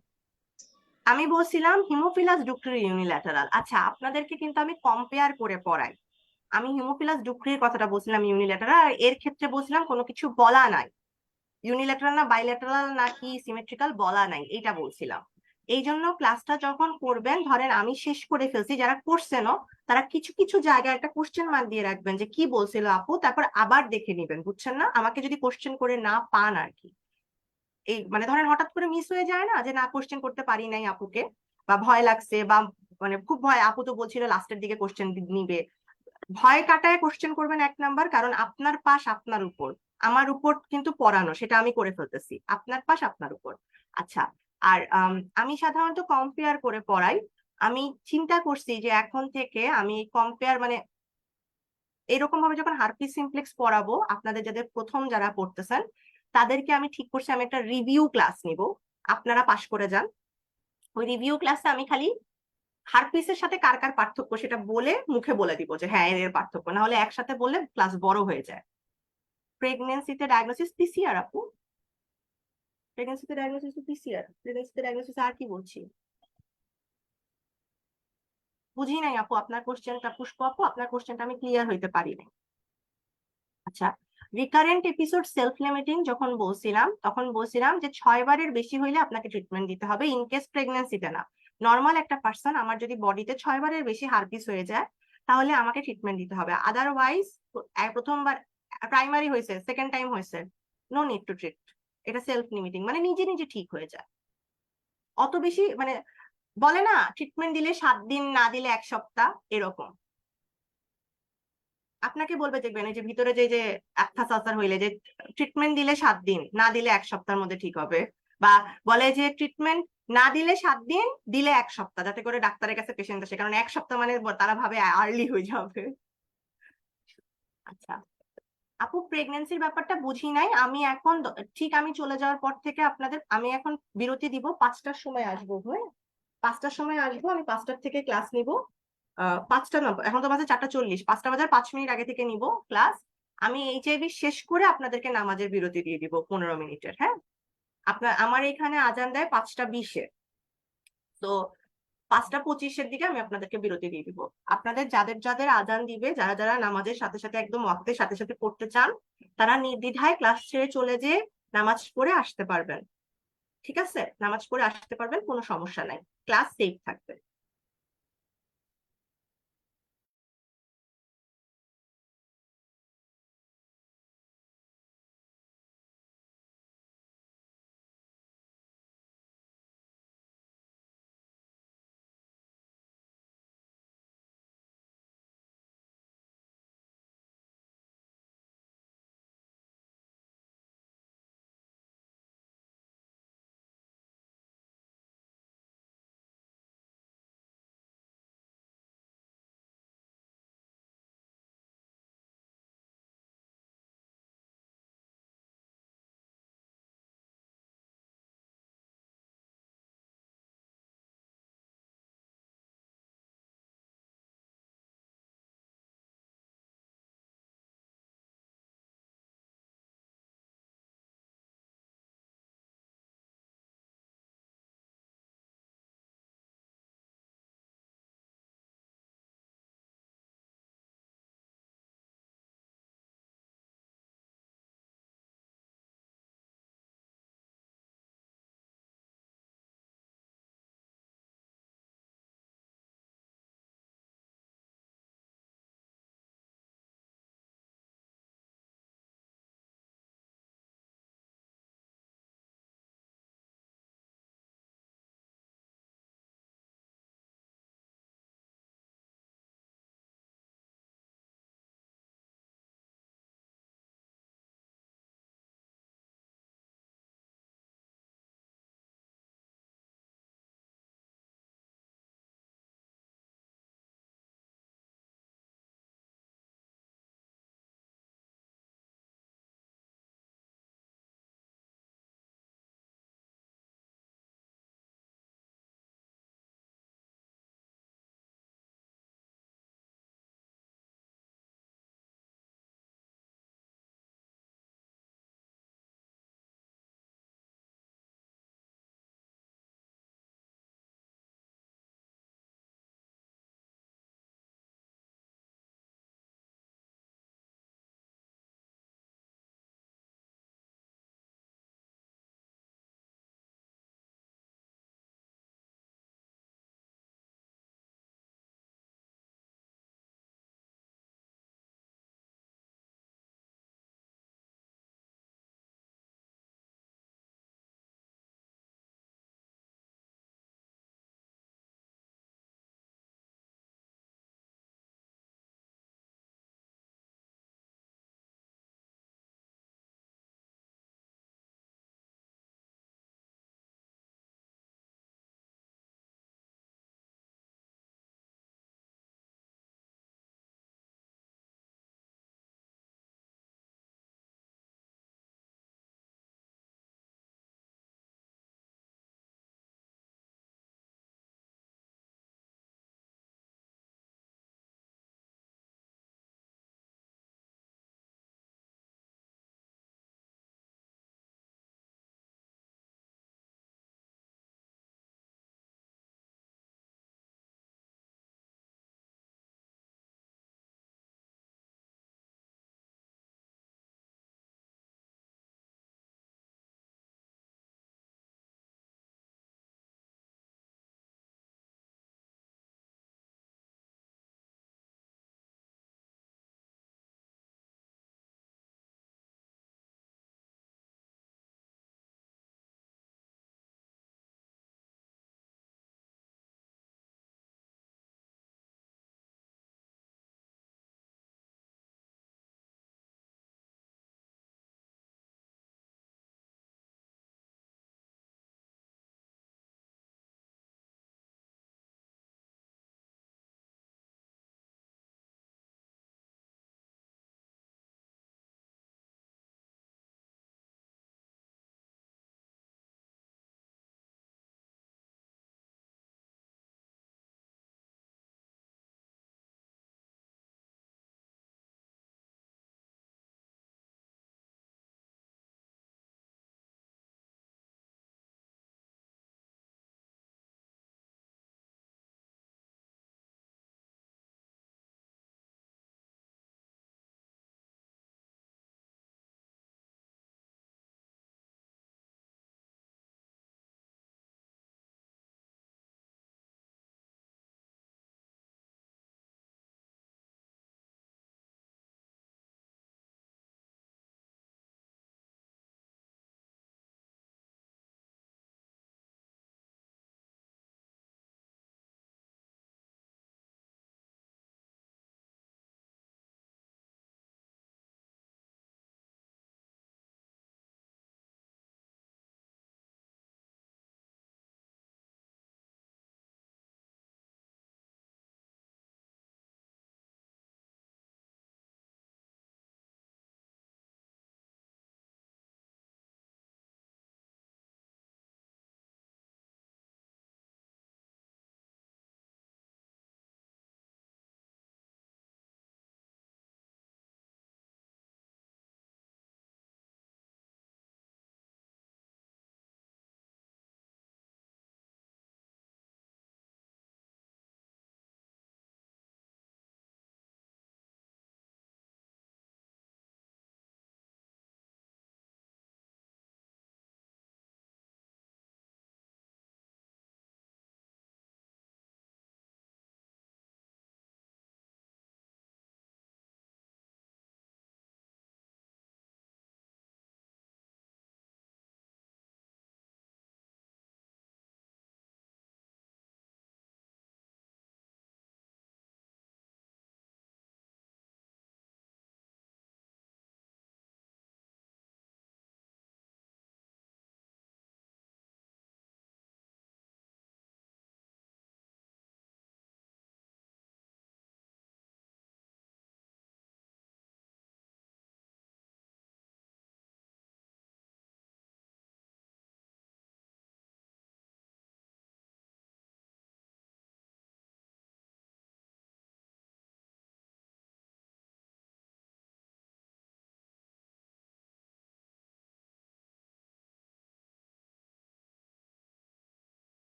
আমি বলছিলাম হিমোফিলাস ডুক্রির ইউনিল্যাটারাল। আচ্ছা, আপনাদেরকে কিন্তু আমি কম্পেয়ার করে পড়াই। আমি হিমোফিলাস ডুক্রির কথাটা বলছিলাম ইউনিল্যাটারাল, আর এর ক্ষেত্রে বলছিলাম কোনো কিছু বলা নাই, ইউনিল্যাটারাল না বাইল্যাটারাল নাকি সিমেট্রিক্যাল বলা নাই, এটা বলছিলাম। এই জন্য ক্লাসটা যখন করবেন, ধরেন আমি শেষ করে ফেলছি, যারা করছেনও তারা কিছু কিছু জায়গায় একটা কোশ্চেন মার্ক দিয়ে রাখবেন যে কি বলছিল আপু, তারপর আবার দেখে নিবেন, বুঝছেন না? আমাকে যদি কোশ্চেন করে না পান আর কি, এই মানে ধরেন হঠাৎ করে মিস হয়ে যায় না যে না কোশ্চেন করতে পারি নাই আপুকে, বা ভয় লাগছে, বা মানে খুব ভয়, আপু তো বলছিল লাস্টের দিকে কোশ্চেন নিবে, ভয় কাটায় কোশ্চেন করবেন 1 নাম্বার, কারণ আপনার পাশ আপনার উপর, আমার উপর কিন্তু পড়ানো, সেটা আমি করে ফেলতেছি, আপনার পাশ আপনার উপর। আচ্ছা, আর আমি সাধারণত কম্পেয়ার করে পড়াই। আমি চিন্তা করছি যে এখন থেকে আমি কম্পেয়ার মানে এরকম ভাবে যখন হার্পিস সিমপ্লেক্স পড়াবো আপনাদের, যাদের প্রথম যারা পড়তেছেন তাদেরকে আমি ঠিক করছি আমি একটা রিভিউ ক্লাস নিব, আপনারা পাশ করে যান। ওই রিভিউ ক্লাসে আমি খালি হার্পিসের সাথে কার কার পার্থক্য সেটা বলে মুখে বলে দিব যে হ্যাঁ এর পার্থক্য, না হলে একসাথে বললে ক্লাস বড় হয়ে যায়। প্রেগনেন্সিতে ডায়াগনোসিস পিসিআর আপু, প্রেগনেন্সিতে ডায়াগনোসিস পিসিআর, প্রেগনেন্সিতে ডায়াগনোসিস আর কি বলছি বুঝি নাই আপু, আপনার কোশ্চেনটা পুষ্প আপু, আপনার কোশ্চেনটা আমি ক্লিয়ার হইতে পারি নাই। আচ্ছা, রিকারেন্ট এপিসোড সেলফ লিমিটিং যখন বলছিলাম তখন বলছিলাম যে 6 বারের বেশি হইলে আপনাকে ট্রিটমেন্ট দিতে হবে, ইনকেস প্রেগনেন্সিতে না। নর্মাল একটা পার্সন, আমার যদি বডিতে 6 বারের বেশি হারপিস হয়ে যায় তাহলে আমাকে ট্রিটমেন্ট দিতে হবে, আদারওয়াইজ প্রথমবার প্রাইমারি হয়েছে, সেকেন্ড টাইম হয়েছে, নো নিড টু ট্রিট। এটা সেলফ লিমিটিং, মানে নিজে নিজে ঠিক হয়ে যায়। অত বেশি মানে বলে না ট্রিটমেন্ট দিলে 7 দিন, না দিলে 1 সপ্তাহ, এরকম আপনাকে বলবে, দেখবেন এই যে ভিতরে যে যে একটা সালসার হইলে যে ট্রিটমেন্ট দিলে 7 দিন, না দিলে 1 সপ্তাহের মধ্যে ঠিক হবে, বা বলে যে ট্রিটমেন্ট না দিলে 7 দিন, দিলে 1 সপ্তাহ, যাতে করে ডাক্তারের কাছে পেশেন্ট আসে, কারণ 1 সপ্তাহ মানে তারা ভাবে আর্লি হয়ে যাবে। আচ্ছা আপু, প্রেগনেন্সির ব্যাপারটা বুঝি নাই আমি এখন, ঠিক আমি চলে যাওয়ার পর থেকে আপনাদের আমি এখন বিরতি দিব, 5টার সময় আসবো, হ্যাঁ 5টার সময় আসবো, আমি 5টার থেকে ক্লাস নিব। 5টা না, এখন তো বাজে 4টা 40, 5টা বাজার 5 মিনিট আগে থেকে নিব ক্লাস। আমি এইচআইভি শেষ করে আপনাদেরকে নামাজের বিরতি দিয়ে দিব 15 মিনিটের, হ্যাঁ? আমার এখানে আজান দেয় 5টা 20-এ, তো 5টা 25-এর দিকে আমি আপনাদেরকে বিরতি দিয়ে দিব। আপনাদের যাদের যাদের আজান দিবে, যারা যারা নামাজের সাথে সাথে একদম ওয়াক্তের সাথে সাথে পড়তে চান, তারা নির্দ্বিধায় ক্লাস ছেড়ে চলে যেয়ে নামাজ পড়ে আসতে পারবেন, ঠিক আছে? নামাজ পড়ে আসতে পারবেন, কোনো সমস্যা নাই, ক্লাস সেফ থাকবে।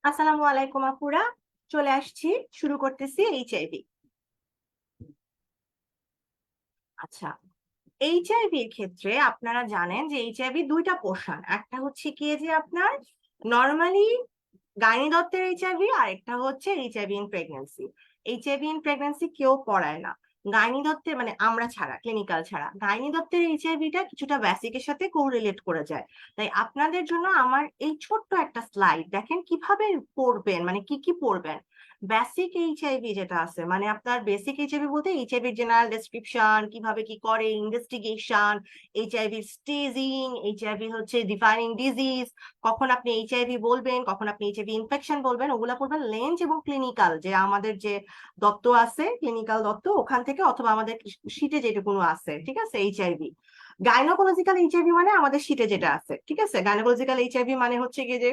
আসসালামু আলাইকুম আপুরা, চলে আসছি, শুরু করতেছি এইচআইভি। আচ্ছা, এইচআইভি এর ক্ষেত্রে আপনারা জানেন যে এইচআইভি দুইটা পোর্শন, একটা হচ্ছে কি যে আপনার নর্মালি গাইনি দত্তের এইচআইভি, আর একটা হচ্ছে HIV in pregnancy. HIV in pregnancy কেউ পড়ায় না, গাইনি দত্তের মানে আমরা ছাড়া, ক্লিনিক্যাল ছাড়া। গাইনি দত্তের এইচআইভিটা কিছুটা বেসিকের সাথে কোরিলেট করে যায়। তাই আপনাদের জন্য আমার এই ছোট্ট একটা স্লাইড দেখেন কিভাবে পড়বেন, মানে কি কি পড়বেন। বেসিক এইচআইভি যেটা আছে, মানে আপনার বেসিক এইচআইভি বলতে এইচআইভির জেনারেল ডেসক্রিপশন, কিভাবে কি করে, ইনভেস্টিগেশন, এইচআইভি স্টেজিং, এইচআইভি হচ্ছে ডিফাইনিং ডিজিজ, কখন আপনি এইচআইভি বলবেন, কখন আপনি এইচআইভি ইনফেকশন বলবেন, ওগুলা পড়বেন লেঞ্জ এবং ক্লিনিক্যাল, যে আমাদের যে দত্ত আছে ক্লিনিক্যাল দত্ত ওখান থেকে, অথবা আমাদের শীটে যেটুকুনো আছে, ঠিক আছে। এইচআইভি গাইনোকোলজিক্যাল এইচআইভি মানে আমাদের শীটে যেটা আছে, ঠিক আছে। গাইনোকোলজিক্যাল এইচআইভি মানে হচ্ছে গিয়ে যে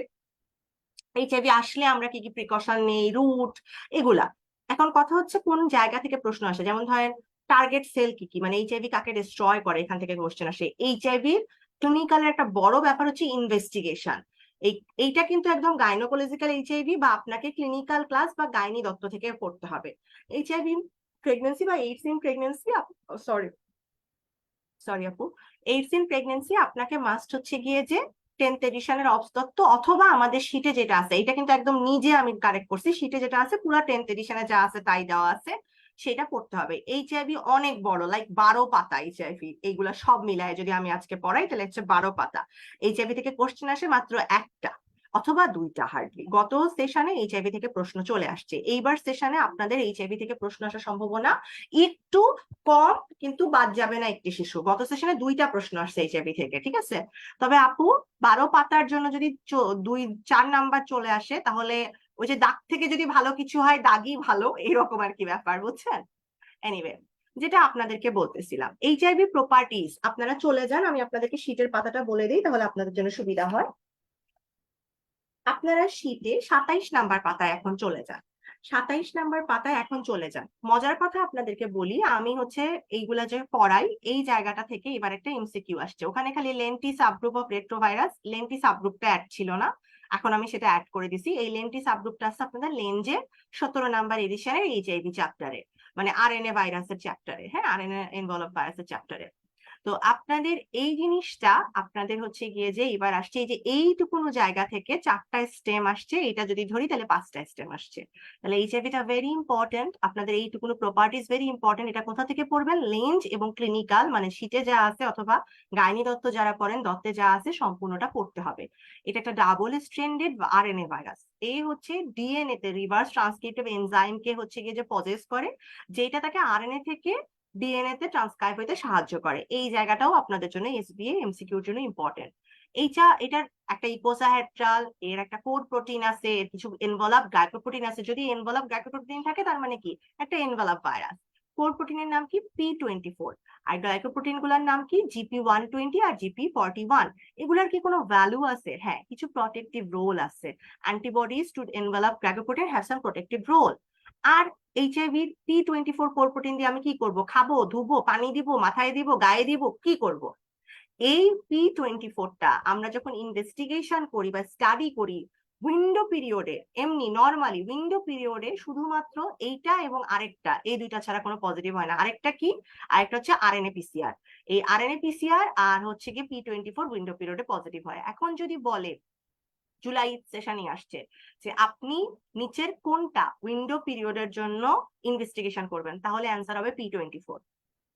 এইচআইভি আসলে আমরা কি কি প্রিকশন নেই, রুট, এগুলা। এখন কথা হচ্ছে কোন জায়গা থেকে প্রশ্ন আসে, যেমন ধরেন টার্গেট সেল কি কি, মানে এইচআইভি কাকে ডিস্ট্রয় করে, এখান থেকে কোশ্চেন আসে। এইচআইভি ক্লিনিক্যালের একটা বড় ব্যাপার হচ্ছে ইনভেস্টিগেশন। এইটা কিন্তু একদম গাইনোকোলজিক্যাল এইচআইভি বা আপনাকে ক্লিনিক্যাল ক্লাস বা গাইনি দত্ত থেকে পড়তে হবে। এইচআইভি প্রেগনেন্সি বা AIDS in pregnancy, sorry sorry আপু, এইডস ইন প্রেগনেন্সি আপনাকে মাস্ট হচ্ছে গিয়ে যে 10th এডিশনের অবস তত্ত্ব, অথবা আমাদের শীটে যেটা আছে, এটা কিন্তু একদম নিজে আমি কারেক্ট করছি, শীটে যেটা আছে পুরো 10th এডিশনে যা আছে তাই দেওয়া আছে, সেটা পড়তে হবে। এইচআইভি অনেক বড়, লাইক 12 পাতা এইচআইভি, এইগুলা সব মিলায় যদি আমি আজকে পড়াই তাহলে হচ্ছে 12 পাতা। এইচআইভি থেকে কোশ্চেন আসে মাত্র একটা অথবা দুইটা হার্ডলি। গত সেশনে এইচআইভি থেকে প্রশ্ন চলে আসছে, এইবার সেশনে আপনাদের এইচআইভি থেকে প্রশ্ন আসার সম্ভাবনা একটু কম, কিন্তু বাদ যাবে না একটি শিশু। গত সেশনে দুইটা প্রশ্ন আসছে এইচআইভি থেকে, ঠিক আছে। তবে আপু 12 পাতার জন্য যদি 4 নাম্বার চলে আসে, তাহলে ওই যে দাগ থেকে যদি ভালো কিছু হয়, দাগই ভালো, এরকম আর কি ব্যাপার, বুঝছেন। এনিওয়ে, যেটা আপনাদেরকে বলতেছিলাম, এইচআইভি প্রপার্টিজ, আপনারা চলে যান, আমি আপনাদেরকে শীটের পাতাটা বলে দিই, তাহলে আপনাদের জন্য সুবিধা হয়। আপনারা শীটে 27 নাম্বার পাতায় এখন চলে যান। 27 নাম্বার পাতায় এখন চলে যান। মজার কথা আপনাদেরকে বলি, আমি হচ্ছে এইগুলা যে পড়াই, এই জায়গাটা থেকে এবার একটা এমসিকিউ আসছে। ওখানে খালি lenti subgroup of retrovirus, lenti সাবগ্রুপটা অ্যাড ছিল না, এখন আমি সেটা অ্যাড করে দিছি। এই লেন্টি সাবগ্রুপটা আছে আপনাদের লেঞ্জে 17 নাম্বার এডিশনের এইচআইভি চ্যাপ্টারে, মানে আরএনএ ভাইরাসের চ্যাপ্টারে, হ্যাঁ, আরএনএ এনভেলপ ভাইরাসের চ্যাপ্টারে। তো আপনাদের এই জিনিসটা আপনাদের হচ্ছে গিয়ে যে এবার আসছে, এই যে এইটুকুনো জায়গা থেকে 4টা স্টেম আসছে, এটা যদি ধরি তাহলে 5টা স্টেম আসছে। তাহলে এইচআইভিটা ভেরি ইম্পর্টেন্ট, আপনাদের এইটুকুনো প্রপার্টিজ ভেরি ইম্পর্টেন্ট। এটা কোথা থেকে পড়বেন, লেঞ্জ এবং ক্লিনিক্যাল, মানে শীটে যা আছে অথবা গাইনি দত্ত যারা পড়েন, দত্তে যা আছে সম্পূর্ণটা পড়তে হবে। এটা একটা ডাবল স্ট্র্যান্ডেড আরএনএ ভাইরাস। এই হচ্ছে ডিএনএ তে রিভার্স ট্রান্সক্রিপটিভ এনজাইমকে হচ্ছে গিয়ে যে পজেস করে, যেটা তাকে আরএনএ থেকে ডিএনএ তে ট্রান্সক্রাইব হইতে সাহায্য করে। এই জায়গাটাও আপনাদের জন্য এসবিএ এমসিকিউর জন্য ইম্পর্টেন্ট। এটার একটা ইকোসাহেড্রাল, এর একটা কোড প্রোটিন আছে, এর কিছু এনভেলপ গ্লাইকোপ্রোটিন আছে। যদি এনভেলপ গ্লাইকোপ্রোটিন থাকে তার মানে কি, একটা এনভেলপ ভাইরাস। কোড প্রোটিনের নাম কি, P24, আর গ্লাইকোপ্রোটিন গুলার নাম কি, GP120 আর GP41। এগুলার কি কোনো ভ্যালু আছে? হ্যাঁ, কিছু প্রটেক্টিভ রোল আছে। Antibodies to envelope glycoprotein have some protective role. আর এইচআইভি P24 কোর প্রোটিন দিয়ে আমি কি করব, খাবো, ধুবো, পানি দিব, মাথায় দিব, গায়ে দিব, কি করব? এই P24টা আমরা যখন ইনভেস্টিগেশন করি বা স্টাডি করি উইন্ডো পিরিয়ডে, এমনি নর্মালি উইন্ডো পিরিয়ডে শুধুমাত্র এইটা এবং আরেকটা, এই দুইটা ছাড়া কোনো পজিটিভ হয় না। আরেকটা কি, আরেকটা হচ্ছে আরএনএ পিসিআর। এই আরএনএ পিসিআর আর হচ্ছে কি P24 উইন্ডো পিরিয়ডে পজিটিভ হয়। এখন যদি বলে জুলাই সেশনে আসছে যে আপনি নিচের কোনটা উইন্ডো পিরিয়ডের জন্য ইনভেস্টিগেশন করবেন, তাহলে অ্যান্সার হবে P24।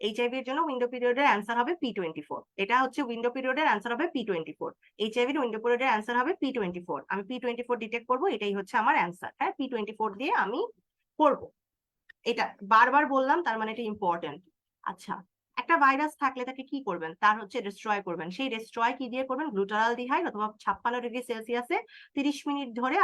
এইচআইভি এর জন্য উইন্ডো পিরিয়ডের অ্যান্সার হবে P24। এটা হচ্ছে উইন্ডো পিরিয়ডের অ্যান্সার হবে P24। এইচআইভি উইন্ডো পিরিয়ডের অ্যান্সার হবে P24। আমি P24 ডিটেক্ট করব, এটাই হচ্ছে আমার অ্যান্সার। হ্যাঁ, P24 দিয়ে আমি করব। এটা বারবার বললাম, তার মানে এটা ইম্পর্টেন্ট। আচ্ছা, একটা ভাইরাস থাকলে তাকে কি করবেন, তার হচ্ছে ডিস্ট্রয় করবেন। সেই ডিস্ট্রয় কি দিয়ে করবেন, গ্লুটারালডিহাইড অথবা 56 ডিগ্রি সেলসিয়াসে 30 মিনিট ধরে